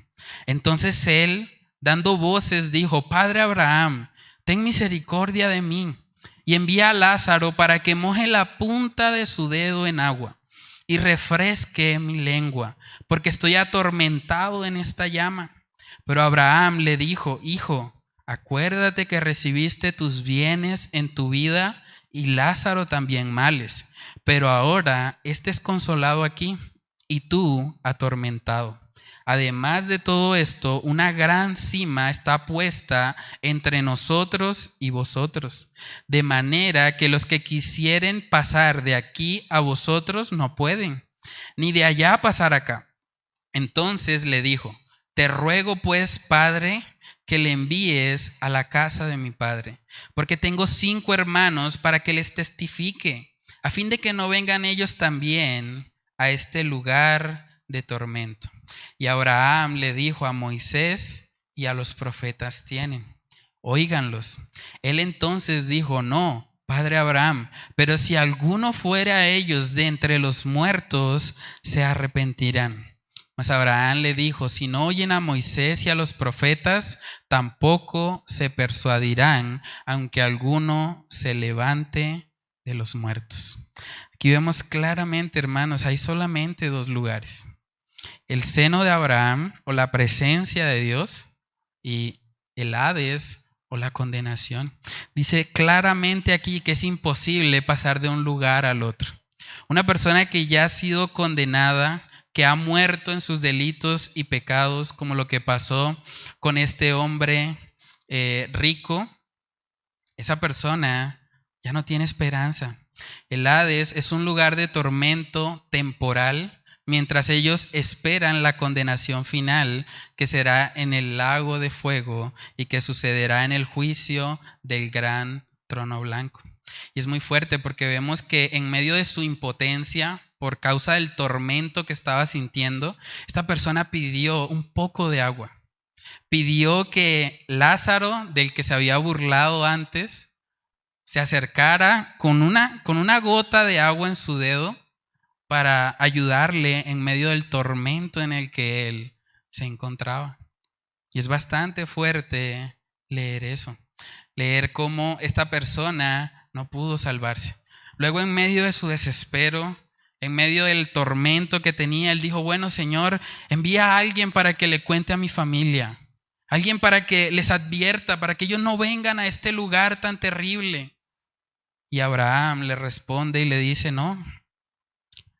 Entonces él, dando voces, dijo: Padre Abraham, ten misericordia de mí, y envía a Lázaro para que moje la punta de su dedo en agua y refresque mi lengua, porque estoy atormentado en esta llama. Pero Abraham le dijo: Hijo, acuérdate que recibiste tus bienes en tu vida y Lázaro también males, pero ahora este es consolado aquí y tú atormentado. Además de todo esto, una gran cima está puesta entre nosotros y vosotros, de manera que los que quisieren pasar de aquí a vosotros no pueden, ni de allá pasar acá. Entonces le dijo: te ruego pues, Padre, que le envíes a la casa de mi padre, porque tengo 5 hermanos, para que les testifique, a fin de que no vengan ellos también a este lugar de tormento. Y Abraham le dijo: a Moisés y a los profetas tienen, óiganlos. Él entonces dijo: no, padre Abraham, pero si alguno fuera a ellos de entre los muertos, se arrepentirán. Mas Abraham le dijo: si no oyen a Moisés y a los profetas, tampoco se persuadirán, aunque alguno se levante de los muertos. Aquí vemos claramente, hermanos, hay solamente 2 lugares: el seno de Abraham, o la presencia de Dios, y el Hades, o la condenación. Dice claramente aquí que es imposible pasar de un lugar al otro. Una persona que ya ha sido condenada, que ha muerto en sus delitos y pecados, como lo que pasó con este hombre rico, esa persona ya no tiene esperanza. El Hades es un lugar de tormento temporal, mientras ellos esperan la condenación final, que será en el lago de fuego y que sucederá en el juicio del gran trono blanco. Y es muy fuerte porque vemos que en medio de su impotencia, por causa del tormento que estaba sintiendo, esta persona pidió un poco de agua. Pidió que Lázaro, del que se había burlado antes, se acercara con una gota de agua en su dedo para ayudarle en medio del tormento en el que él se encontraba. Y es bastante fuerte leer eso, leer cómo esta persona no pudo salvarse. Luego, en medio de su desespero, en medio del tormento que tenía, él dijo: bueno, Señor, envía a alguien para que le cuente a mi familia, alguien para que les advierta, para que ellos no vengan a este lugar tan terrible. Y Abraham le responde y le dice: no,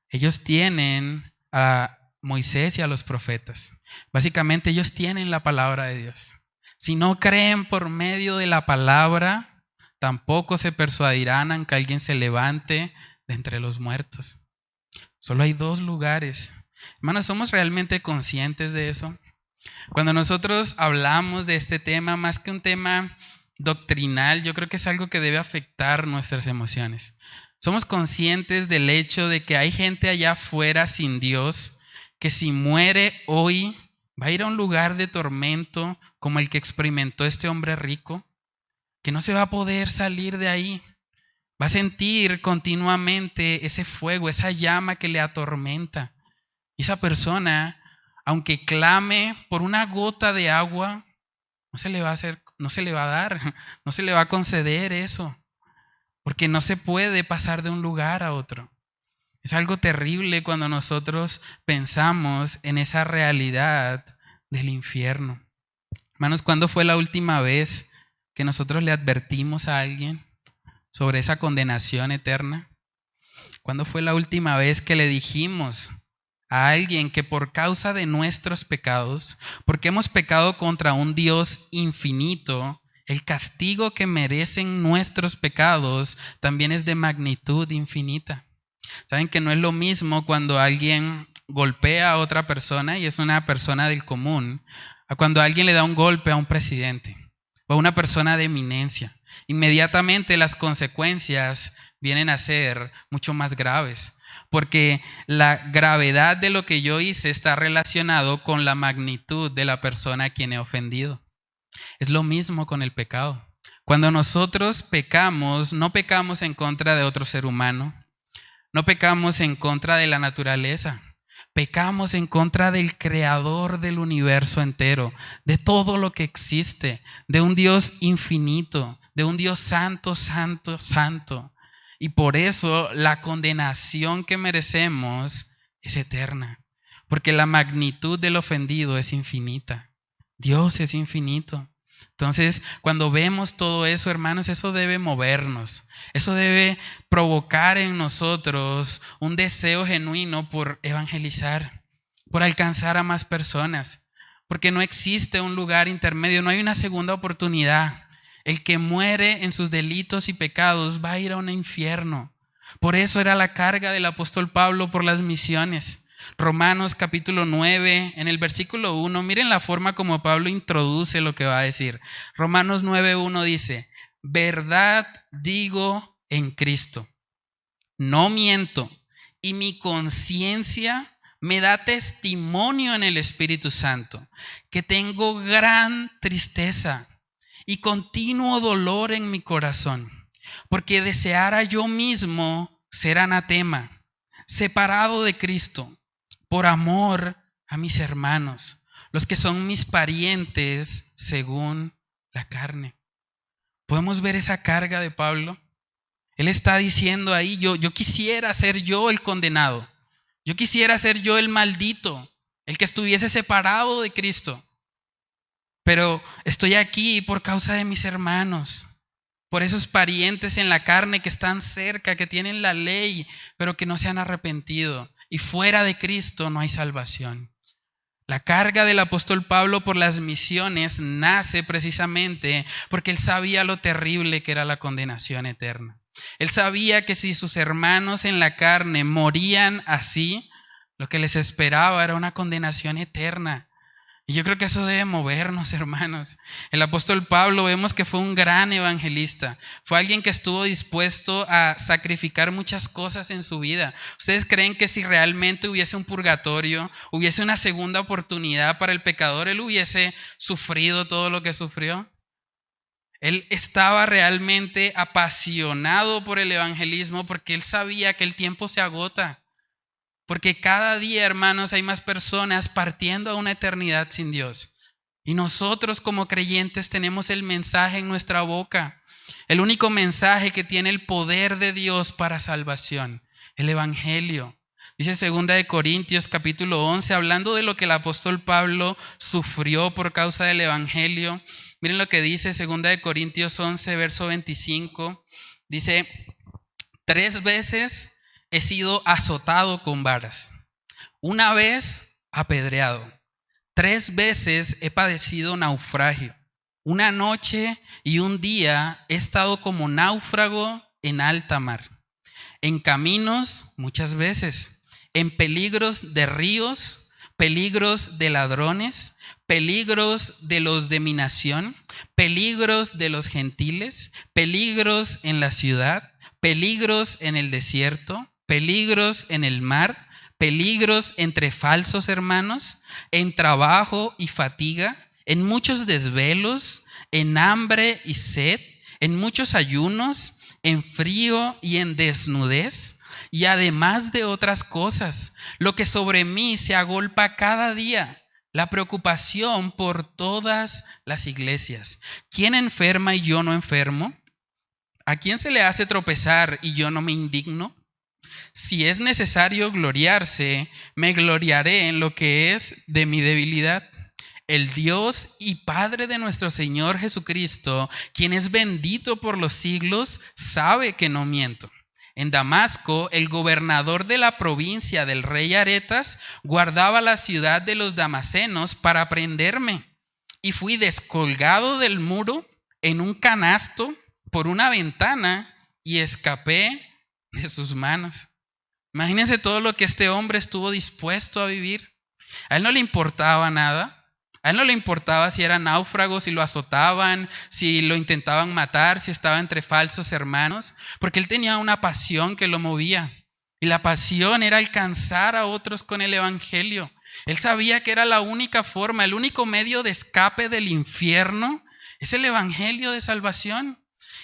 ellos tienen a Moisés y a los profetas. Básicamente ellos tienen la palabra de Dios. Si no creen por medio de la palabra, tampoco se persuadirán aunque alguien se levante de entre los muertos. Solo hay 2 lugares. Hermanos, ¿somos realmente conscientes de eso? Cuando nosotros hablamos de este tema, más que un tema doctrinal, yo creo que es algo que debe afectar nuestras emociones. Somos conscientes del hecho de que hay gente allá afuera sin Dios, que si muere hoy va a ir a un lugar de tormento como el que experimentó este hombre rico, que no se va a poder salir de ahí. Va a sentir continuamente ese fuego, esa llama que le atormenta. Y esa persona, aunque clame por una gota de agua, no se le va a dar, no se le va a conceder eso. Porque no se puede pasar de un lugar a otro. Es algo terrible cuando nosotros pensamos en esa realidad del infierno. Hermanos, ¿cuándo fue la última vez que nosotros le advertimos a alguien sobre esa condenación eterna? ¿Cuándo fue la última vez que le dijimos a alguien que por causa de nuestros pecados, porque hemos pecado contra un Dios infinito, el castigo que merecen nuestros pecados también es de magnitud infinita? Saben que no es lo mismo cuando alguien golpea a otra persona y es una persona del común, a cuando alguien le da un golpe a un presidente o a una persona de eminencia. Inmediatamente las consecuencias vienen a ser mucho más graves, porque la gravedad de lo que yo hice está relacionado con la magnitud de la persona a quien he ofendido. Es lo mismo con el pecado. Cuando nosotros pecamos, no pecamos en contra de otro ser humano, no pecamos en contra de la naturaleza, pecamos en contra del creador del universo entero, de todo lo que existe, de un Dios infinito, de un Dios santo, santo, santo. Y por eso la condenación que merecemos es eterna, porque la magnitud del ofendido es infinita. Dios es infinito. Entonces, cuando vemos todo eso, hermanos, eso debe movernos. Eso debe provocar en nosotros un deseo genuino por evangelizar, por alcanzar a más personas. Porque no existe un lugar intermedio, no hay una segunda oportunidad. El que muere en sus delitos y pecados va a ir a un infierno. Por eso era la carga del apóstol Pablo por las misiones. Romanos capítulo 9, en el versículo 1, miren la forma como Pablo introduce lo que va a decir. Romanos 9:1 dice: verdad digo en Cristo, no miento, y mi conciencia me da testimonio en el Espíritu Santo, que tengo gran tristeza y continuo dolor en mi corazón, porque deseara yo mismo ser anatema, separado de Cristo, por amor a mis hermanos, los que son mis parientes según la carne. ¿Podemos ver esa carga de Pablo? Él está diciendo ahí, yo quisiera ser yo el condenado. Yo quisiera ser yo el maldito, el que estuviese separado de Cristo. Pero estoy aquí por causa de mis hermanos, por esos parientes en la carne que están cerca, que tienen la ley, pero que no se han arrepentido. Y fuera de Cristo no hay salvación. La carga del apóstol Pablo por las misiones nace precisamente porque él sabía lo terrible que era la condenación eterna. Él sabía que si sus hermanos en la carne morían así, lo que les esperaba era una condenación eterna. Y yo creo que eso debe movernos, hermanos. El apóstol Pablo vemos que fue un gran evangelista. Fue alguien que estuvo dispuesto a sacrificar muchas cosas en su vida. ¿Ustedes creen que si realmente hubiese un purgatorio, hubiese una segunda oportunidad para el pecador, él hubiese sufrido todo lo que sufrió? Él estaba realmente apasionado por el evangelismo porque él sabía que el tiempo se agota. Porque cada día, hermanos, hay más personas partiendo a una eternidad sin Dios. Y nosotros como creyentes tenemos el mensaje en nuestra boca. El único mensaje que tiene el poder de Dios para salvación. El evangelio. Dice 2 Corintios capítulo 11, hablando de lo que el apóstol Pablo sufrió por causa del evangelio. Miren lo que dice 2 Corintios 11, verso 25. Dice: 3 veces he sido azotado con varas, una vez apedreado, 3 veces he padecido naufragio, una noche y un día he estado como náufrago en alta mar, en caminos muchas veces, en peligros de ríos, peligros de ladrones, peligros de los de mi nación, peligros de los gentiles, peligros en la ciudad, peligros en el desierto, peligros en el mar, peligros entre falsos hermanos, en trabajo y fatiga, en muchos desvelos, en hambre y sed, en muchos ayunos, en frío y en desnudez, y además de otras cosas, lo que sobre mí se agolpa cada día, la preocupación por todas las iglesias. ¿Quién enferma y yo no enfermo? ¿A quién se le hace tropezar y yo no me indigno? Si es necesario gloriarse, me gloriaré en lo que es de mi debilidad. El Dios y Padre de nuestro Señor Jesucristo, quien es bendito por los siglos, sabe que no miento. En Damasco, el gobernador de la provincia del rey Aretas guardaba la ciudad de los damasenos para prenderme. Y fui descolgado del muro en un canasto por una ventana y escapé de sus manos. Imagínense todo lo que este hombre estuvo dispuesto a vivir. A él no le importaba nada. A él no le importaba si era náufrago, si lo azotaban, si lo intentaban matar, si estaba entre falsos hermanos, porque él tenía una pasión que lo movía. Y la pasión era alcanzar a otros con el evangelio. Él sabía que era la única forma, el único medio de escape del infierno es el evangelio de salvación.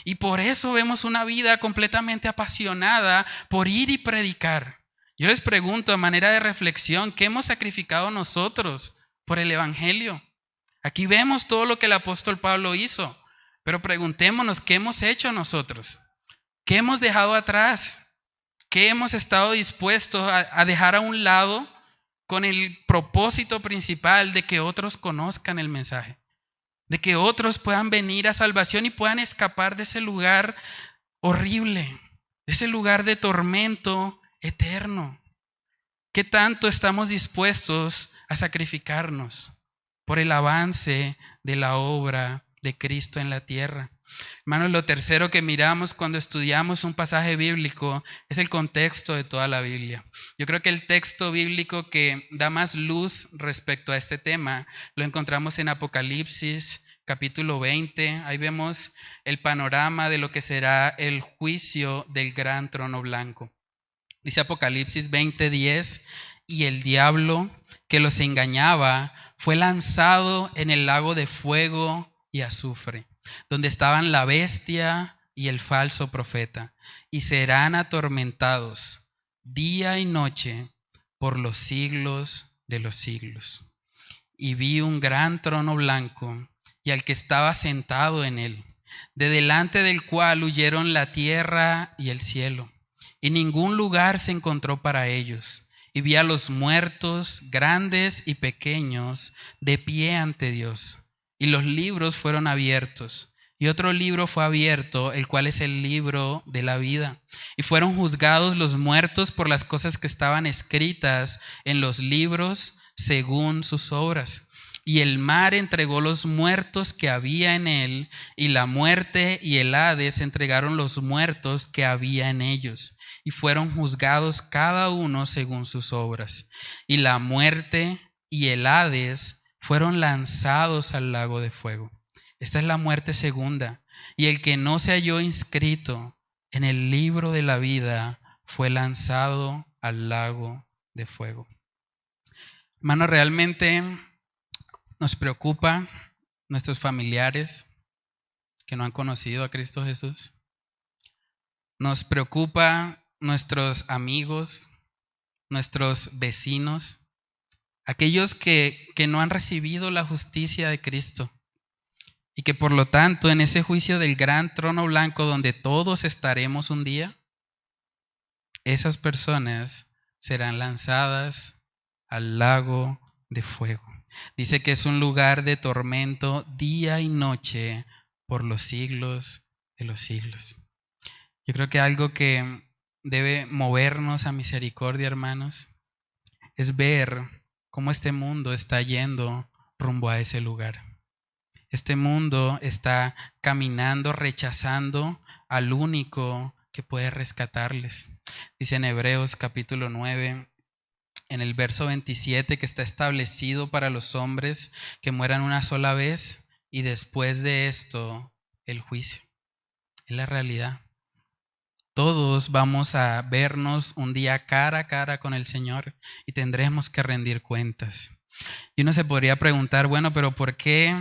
Y por eso vemos una vida completamente apasionada por ir y predicar. Yo les pregunto a manera de reflexión, ¿qué hemos sacrificado nosotros por el evangelio? Aquí vemos todo lo que el apóstol Pablo hizo, pero preguntémonos, ¿qué hemos hecho nosotros? ¿Qué hemos dejado atrás? ¿Qué hemos estado dispuestos a dejar a un lado con el propósito principal de que otros conozcan el mensaje? de que otros puedan venir a salvación y puedan escapar de ese lugar horrible, de ese lugar de tormento eterno. ¿Qué tanto estamos dispuestos a sacrificarnos por el avance de la obra de Cristo en la tierra? Hermanos, lo tercero que miramos cuando estudiamos un pasaje bíblico es el contexto de toda la Biblia. Yo creo que el texto bíblico que da más luz respecto a este tema lo encontramos en Apocalipsis capítulo 20. Ahí vemos el panorama de lo que será el juicio del gran trono blanco. Dice Apocalipsis 20:10, y el diablo que los engañaba fue lanzado en el lago de fuego y azufre, donde estaban la bestia y el falso profeta, y serán atormentados día y noche por los siglos de los siglos. Y vi un gran trono blanco y al que estaba sentado en él, de delante del cual huyeron la tierra y el cielo, y ningún lugar se encontró para ellos. Y vi a los muertos, grandes y pequeños, de pie ante Dios. Y los libros fueron abiertos. Y otro libro fue abierto, el cual es el libro de la vida. Y fueron juzgados los muertos por las cosas que estaban escritas en los libros según sus obras. Y el mar entregó los muertos que había en él, y la muerte y el Hades entregaron los muertos que había en ellos. Y fueron juzgados cada uno según sus obras. Y la muerte y el Hades fueron lanzados al lago de fuego. Esta es la muerte segunda. Y el que no se halló inscrito en el libro de la vida fue lanzado al lago de fuego. Hermano, realmente nos preocupa nuestros familiares que no han conocido a Cristo Jesús. Nos preocupa nuestros amigos, nuestros vecinos, aquellos que no han recibido la justicia de Cristo y que por lo tanto en ese juicio del gran trono blanco donde todos estaremos un día, esas personas serán lanzadas al lago de fuego. Dice que es un lugar de tormento día y noche por los siglos de los siglos. Yo creo que algo que debe movernos a misericordia, hermanos, es ver cómo este mundo está yendo rumbo a ese lugar. Este mundo está caminando, rechazando al único que puede rescatarles. Dice en Hebreos capítulo 9, en el verso 27, que está establecido para los hombres que mueran una sola vez y después de esto el juicio. Es la realidad. Todos vamos a vernos un día cara a cara con el Señor y tendremos que rendir cuentas. Y uno se podría preguntar, bueno, pero ¿por qué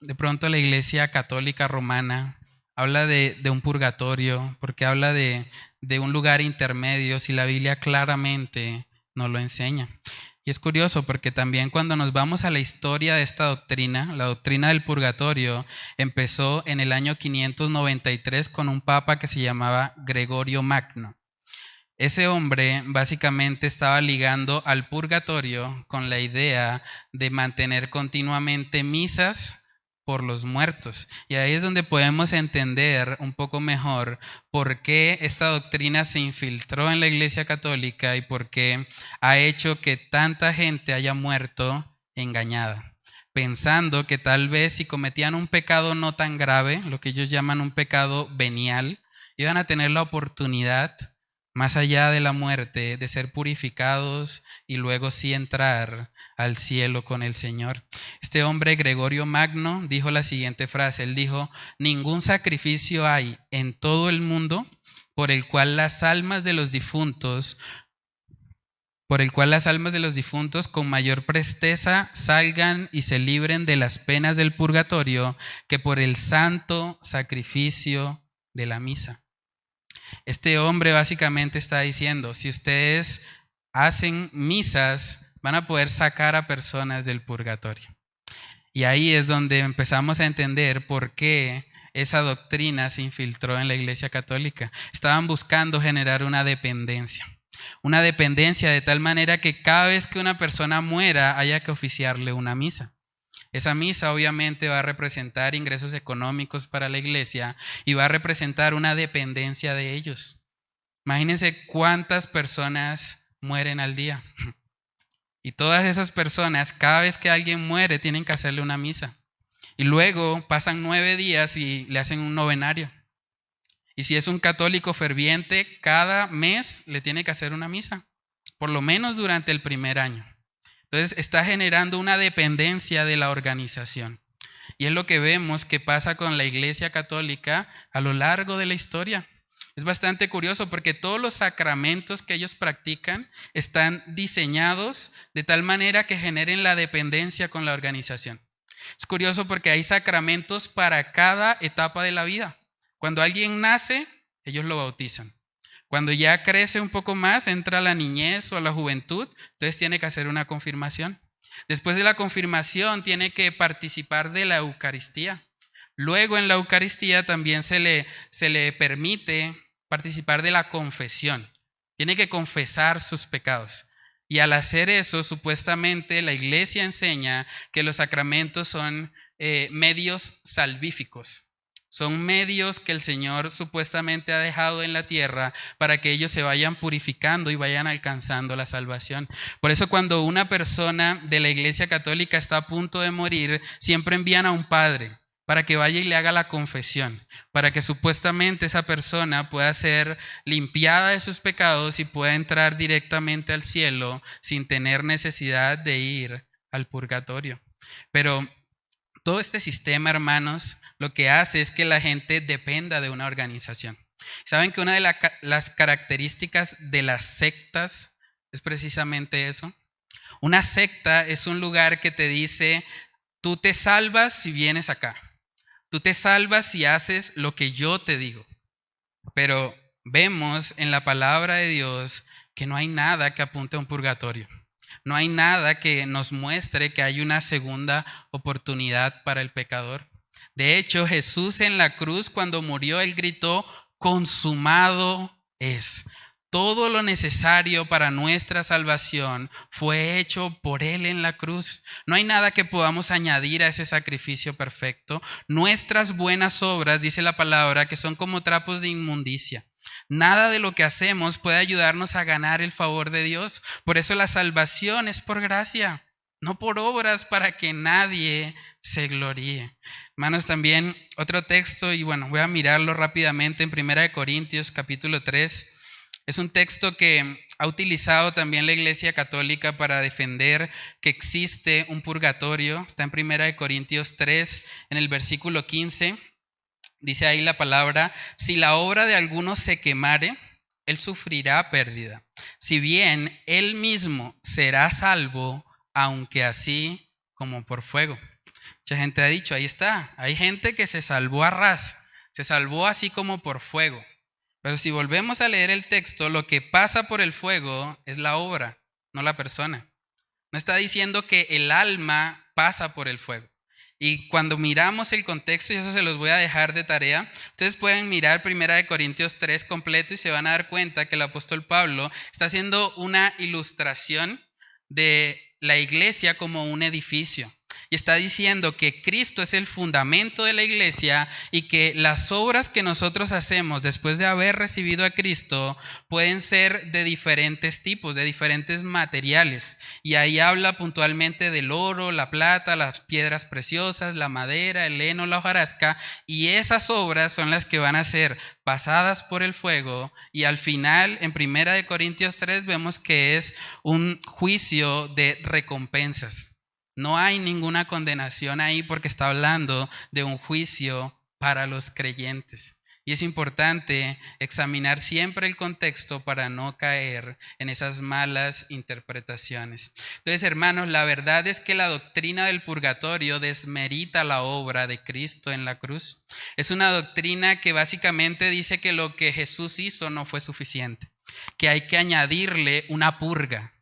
de pronto la Iglesia Católica Romana habla de un purgatorio? ¿Por qué habla de un lugar intermedio si la Biblia claramente no lo enseña? Y es curioso porque también cuando nos vamos a la historia de esta doctrina, la doctrina del purgatorio empezó en el año 593 con un papa que se llamaba Gregorio Magno. Ese hombre básicamente estaba ligando al purgatorio con la idea de mantener continuamente misas por los muertos. Y ahí es donde podemos entender un poco mejor por qué esta doctrina se infiltró en la Iglesia Católica y por qué ha hecho que tanta gente haya muerto engañada, pensando que tal vez si cometían un pecado no tan grave, lo que ellos llaman un pecado venial, iban a tener la oportunidad, más allá de la muerte, de ser purificados y luego sí entrar al cielo con el Señor. Este hombre, Gregorio Magno, dijo la siguiente frase. Él dijo: ningún sacrificio hay en todo el mundo por el cual las almas de los difuntos con mayor presteza salgan y se libren de las penas del purgatorio que por el santo sacrificio de la misa. Este hombre básicamente está diciendo, si ustedes hacen misas, van a poder sacar a personas del purgatorio. Y ahí es donde empezamos a entender por qué esa doctrina se infiltró en la Iglesia Católica. Estaban buscando generar una dependencia de tal manera que cada vez que una persona muera haya que oficiarle una misa. Esa misa obviamente va a representar ingresos económicos para la iglesia y va a representar una dependencia de ellos. Imagínense cuántas personas mueren al día. Y todas esas personas, cada vez que alguien muere, tienen que hacerle una misa. Y luego pasan 9 días y le hacen un novenario. Y si es un católico ferviente, cada mes le tiene que hacer una misa, por lo menos durante el primer año. Entonces está generando una dependencia de la organización. Y es lo que vemos que pasa con la Iglesia Católica a lo largo de la historia. Es bastante curioso porque todos los sacramentos que ellos practican están diseñados de tal manera que generen la dependencia con la organización. Es curioso porque hay sacramentos para cada etapa de la vida. Cuando alguien nace, ellos lo bautizan. Cuando ya crece un poco más, entra a la niñez o a la juventud, entonces tiene que hacer una confirmación. Después de la confirmación tiene que participar de la Eucaristía. Luego en la Eucaristía también se le permite participar de la confesión. Tiene que confesar sus pecados. Y al hacer eso, supuestamente la iglesia enseña que los sacramentos son medios salvíficos. Son medios que el Señor supuestamente ha dejado en la tierra para que ellos se vayan purificando y vayan alcanzando la salvación. Por eso cuando una persona de la Iglesia Católica está a punto de morir, siempre envían a un padre para que vaya y le haga la confesión, para que supuestamente esa persona pueda ser limpiada de sus pecados y pueda entrar directamente al cielo sin tener necesidad de ir al purgatorio. Pero todo este sistema, hermanos, lo que hace es que la gente dependa de una organización. ¿Saben que una de las características de las sectas es precisamente eso? Una secta es un lugar que te dice, tú te salvas si vienes acá. Tú te salvas si haces lo que yo te digo. Pero vemos en la palabra de Dios que no hay nada que apunte a un purgatorio. No hay nada que nos muestre que hay una segunda oportunidad para el pecador. De hecho, Jesús en la cruz, cuando murió, él gritó, consumado es. Todo lo necesario para nuestra salvación fue hecho por él en la cruz. No hay nada que podamos añadir a ese sacrificio perfecto. Nuestras buenas obras, dice la palabra, que son como trapos de inmundicia. Nada de lo que hacemos puede ayudarnos a ganar el favor de Dios. Por eso la salvación es por gracia, no por obras para que nadie se gloríe. Hermanos, también otro texto, y bueno, voy a mirarlo rápidamente en 1 Corintios capítulo 3. Es un texto que ha utilizado también la Iglesia Católica para defender que existe un purgatorio. Está en 1 Corintios 3, en el versículo 15. Dice ahí la palabra, si la obra de alguno se quemare, él sufrirá pérdida. Si bien él mismo será salvo, aunque así como por fuego. Mucha gente ha dicho, ahí está, hay gente que se salvó a ras, se salvó así como por fuego. Pero si volvemos a leer el texto, lo que pasa por el fuego es la obra, no la persona. No está diciendo que el alma pasa por el fuego. Y cuando miramos el contexto, y eso se los voy a dejar de tarea, ustedes pueden mirar 1 Corintios 3 completo y se van a dar cuenta que el apóstol Pablo está haciendo una ilustración de la iglesia como un edificio. Y está diciendo que Cristo es el fundamento de la iglesia y que las obras que nosotros hacemos después de haber recibido a Cristo pueden ser de diferentes tipos, de diferentes materiales. Y ahí habla puntualmente del oro, la plata, las piedras preciosas, la madera, el heno, la hojarasca. Y esas obras son las que van a ser pasadas por el fuego. Y al final, en 1 Corintios 3, vemos que es un juicio de recompensas. No hay ninguna condenación ahí porque está hablando de un juicio para los creyentes. Y es importante examinar siempre el contexto para no caer en esas malas interpretaciones. Entonces, hermanos, la verdad es que la doctrina del purgatorio desmerita la obra de Cristo en la cruz. Es una doctrina que básicamente dice que lo que Jesús hizo no fue suficiente, que hay que añadirle una purga,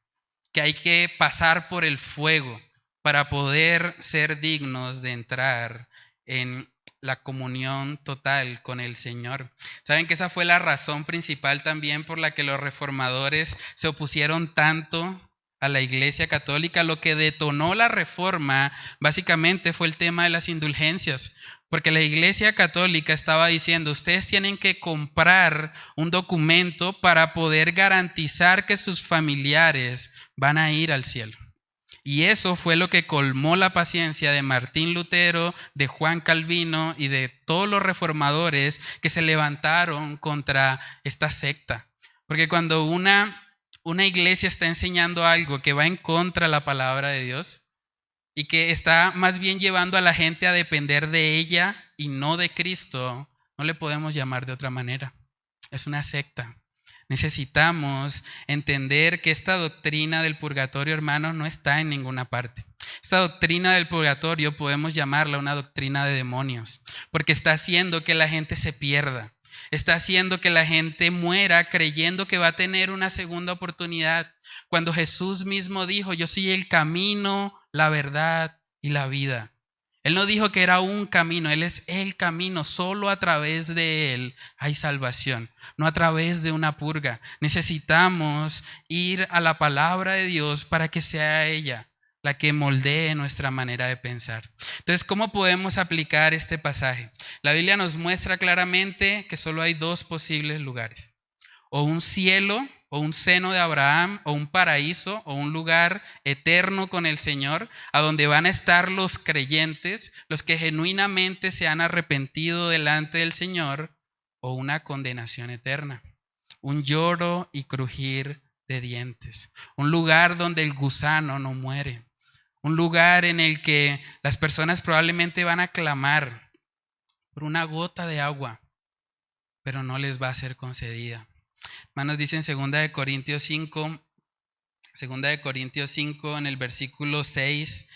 que hay que pasar por el fuego para poder ser dignos de entrar en la comunión total con el Señor. Saben que esa fue la razón principal también por la que los reformadores se opusieron tanto a la Iglesia Católica, lo que detonó la reforma básicamente fue el tema de las indulgencias. Porque la Iglesia Católica estaba diciendo, ustedes tienen que comprar un documento para poder garantizar que sus familiares van a ir al cielo. Y eso fue lo que colmó la paciencia de Martín Lutero, de Juan Calvino y de todos los reformadores que se levantaron contra esta secta. Porque cuando una iglesia está enseñando algo que va en contra de la palabra de Dios y que está más bien llevando a la gente a depender de ella y no de Cristo, no le podemos llamar de otra manera. Es una secta. Necesitamos entender que esta doctrina del purgatorio, hermanos, no está en ninguna parte. Esta doctrina del purgatorio podemos llamarla una doctrina de demonios, porque está haciendo que la gente se pierda. Está haciendo que la gente muera creyendo que va a tener una segunda oportunidad. Cuando Jesús mismo dijo, yo soy el camino, la verdad y la vida. Él no dijo que era un camino, Él es el camino. Solo a través de Él hay salvación, no a través de una purga. Necesitamos ir a la palabra de Dios para que sea ella la que moldee nuestra manera de pensar. Entonces, ¿cómo podemos aplicar este pasaje? La Biblia nos muestra claramente que solo hay dos posibles lugares. O un cielo, o un seno de Abraham, o un paraíso, o un lugar eterno con el Señor, a donde van a estar los creyentes, los que genuinamente se han arrepentido delante del Señor, o una condenación eterna, un lloro y crujir de dientes, un lugar donde el gusano no muere, un lugar en el que las personas probablemente van a clamar por una gota de agua, pero no les va a ser concedida. Hermanos, dice en 2 Corintios 5, en el versículo 6,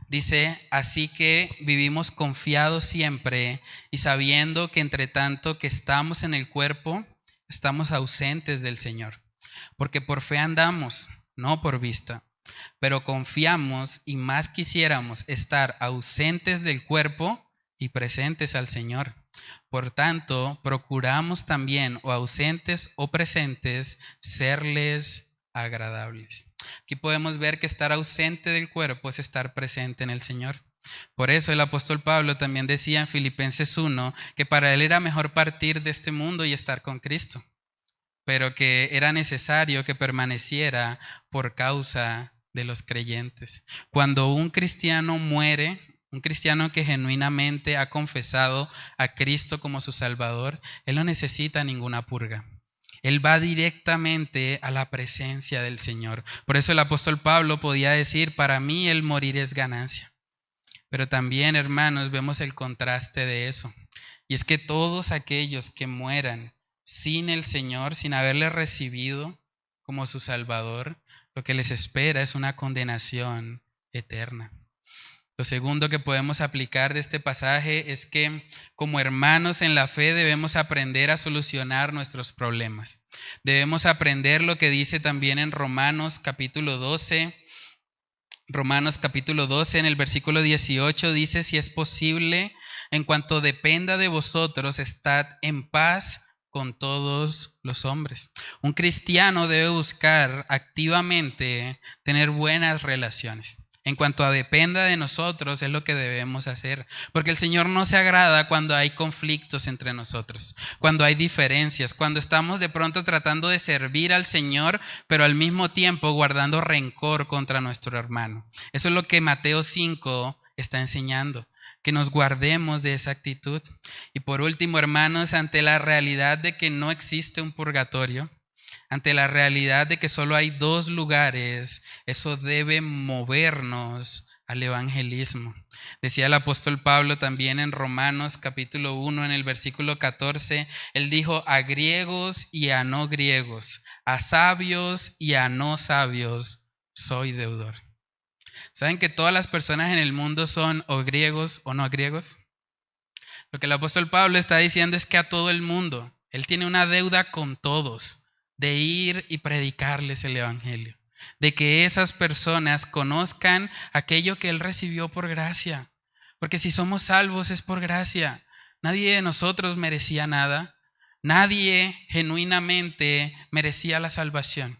dice, así que vivimos confiados siempre y sabiendo que entre tanto que estamos en el cuerpo, estamos ausentes del Señor. Porque por fe andamos, no por vista, pero confiamos y más quisiéramos estar ausentes del cuerpo y presentes al Señor. Por tanto, procuramos también, o ausentes o presentes, serles agradables. Aquí podemos ver que estar ausente del cuerpo es estar presente en el Señor. Por eso el apóstol Pablo también decía en Filipenses 1 que para él era mejor partir de este mundo y estar con Cristo, pero que era necesario que permaneciera por causa de los creyentes. Cuando un cristiano muere, un cristiano que genuinamente ha confesado a Cristo como su Salvador, él no necesita ninguna purga. Él va directamente a la presencia del Señor. Por eso el apóstol Pablo podía decir, para mí el morir es ganancia. Pero también, hermanos, vemos el contraste de eso. Y es que todos aquellos que mueran sin el Señor, sin haberle recibido como su Salvador, lo que les espera es una condenación eterna. Lo segundo que podemos aplicar de este pasaje es que como hermanos en la fe debemos aprender a solucionar nuestros problemas. Debemos aprender lo que dice también en Romanos capítulo 12. Romanos capítulo 12 en el versículo 18 dice, si es posible, en cuanto dependa de vosotros, estad en paz con todos los hombres. Un cristiano debe buscar activamente tener buenas relaciones. En cuanto a dependa de nosotros, es lo que debemos hacer. Porque el Señor no se agrada cuando hay conflictos entre nosotros, cuando hay diferencias, cuando estamos de pronto tratando de servir al Señor, pero al mismo tiempo guardando rencor contra nuestro hermano. Eso es lo que Mateo 5 está enseñando, que nos guardemos de esa actitud. Y por último, hermanos, ante la realidad de que no existe un purgatorio, ante la realidad de que solo hay dos lugares, eso debe movernos al evangelismo. Decía el apóstol Pablo también en Romanos capítulo 1 en el versículo 14, él dijo a griegos y a no griegos, a sabios y a no sabios, soy deudor. ¿Saben que todas las personas en el mundo son o griegos o no griegos? Lo que el apóstol Pablo está diciendo es que a todo el mundo, él tiene una deuda con todos, de ir y predicarles el evangelio, de que esas personas conozcan aquello que él recibió por gracia, porque si somos salvos es por gracia. Nadie de nosotros merecía nada, nadie genuinamente merecía la salvación.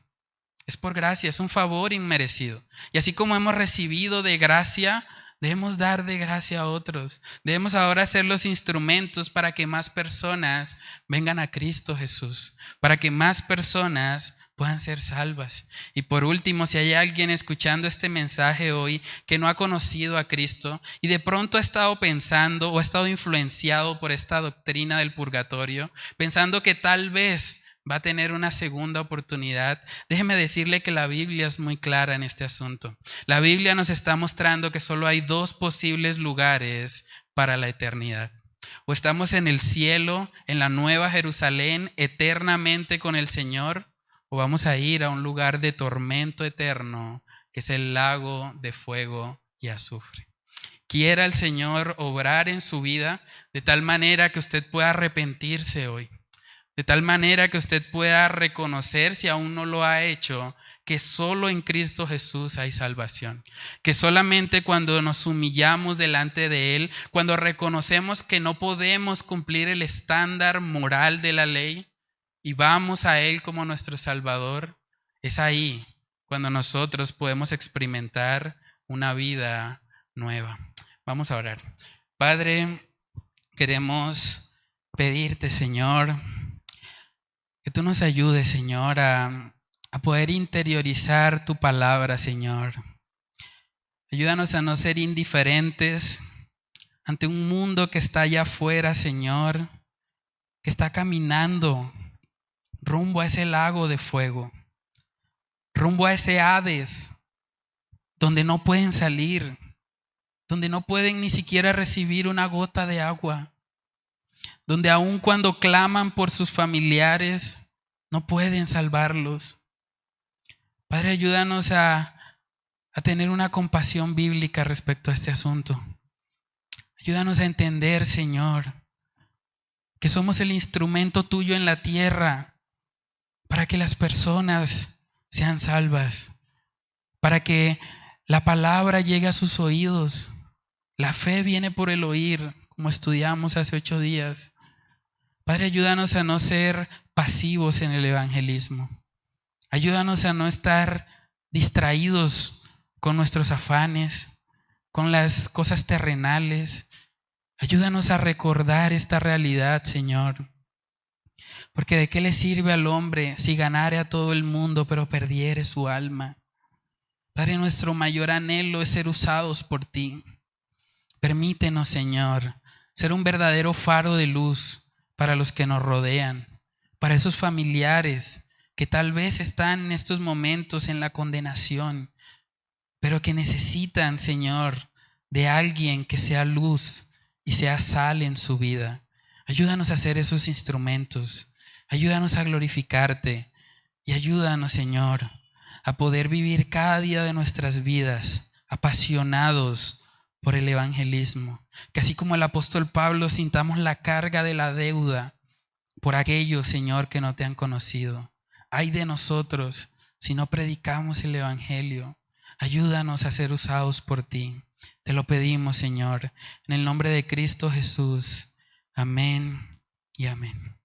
Es por gracia, es un favor inmerecido. Y así como hemos recibido de gracia, debemos dar de gracia a otros. Debemos ahora ser los instrumentos para que más personas vengan a Cristo Jesús, para que más personas puedan ser salvas. Y por último, si hay alguien escuchando este mensaje hoy que no ha conocido a Cristo y de pronto ha estado pensando o ha estado influenciado por esta doctrina del purgatorio, pensando que tal vez va a tener una segunda oportunidad, déjeme decirle que la Biblia es muy clara en este asunto. La Biblia nos está mostrando que solo hay dos posibles lugares para la eternidad. O estamos en el cielo, en la nueva Jerusalén, eternamente con el Señor, o vamos a ir a un lugar de tormento eterno, que es el lago de fuego y azufre. Quiera el Señor obrar en su vida de tal manera que usted pueda arrepentirse hoy. De tal manera que usted pueda reconocer, si aún no lo ha hecho, que solo en Cristo Jesús hay salvación. Que solamente cuando nos humillamos delante de Él, cuando reconocemos que no podemos cumplir el estándar moral de la ley y vamos a Él como nuestro Salvador, es ahí cuando nosotros podemos experimentar una vida nueva. Vamos a orar. Padre, queremos pedirte, Señor, que tú nos ayudes, Señor, a poder interiorizar tu palabra, Señor. Ayúdanos a no ser indiferentes ante un mundo que está allá afuera, Señor, que está caminando rumbo a ese lago de fuego, rumbo a ese Hades, donde no pueden salir, donde no pueden ni siquiera recibir una gota de agua, donde aun cuando claman por sus familiares, no pueden salvarlos. Padre, ayúdanos a tener una compasión bíblica respecto a este asunto. Ayúdanos a entender, Señor, que somos el instrumento tuyo en la tierra para que las personas sean salvas, para que la palabra llegue a sus oídos. La fe viene por el oír, como estudiamos hace 8 días. Padre, ayúdanos a no ser pasivos en el evangelismo. Ayúdanos a no estar distraídos con nuestros afanes, con las cosas terrenales. Ayúdanos a recordar esta realidad, Señor. Porque ¿de qué le sirve al hombre si ganare a todo el mundo pero perdiere su alma? Padre, nuestro mayor anhelo es ser usados por ti. Permítenos, Señor, ser un verdadero faro de luz para los que nos rodean, para esos familiares que tal vez están en estos momentos en la condenación, pero que necesitan, Señor, de alguien que sea luz y sea sal en su vida. Ayúdanos a ser esos instrumentos, ayúdanos a glorificarte y ayúdanos, Señor, a poder vivir cada día de nuestras vidas apasionados por el evangelismo, que así como el apóstol Pablo sintamos la carga de la deuda por aquellos, Señor, que no te han conocido. Ay de nosotros si no predicamos el evangelio. Ayúdanos a ser usados por ti. Te lo pedimos, Señor, en el nombre de Cristo Jesús. Amén y amén.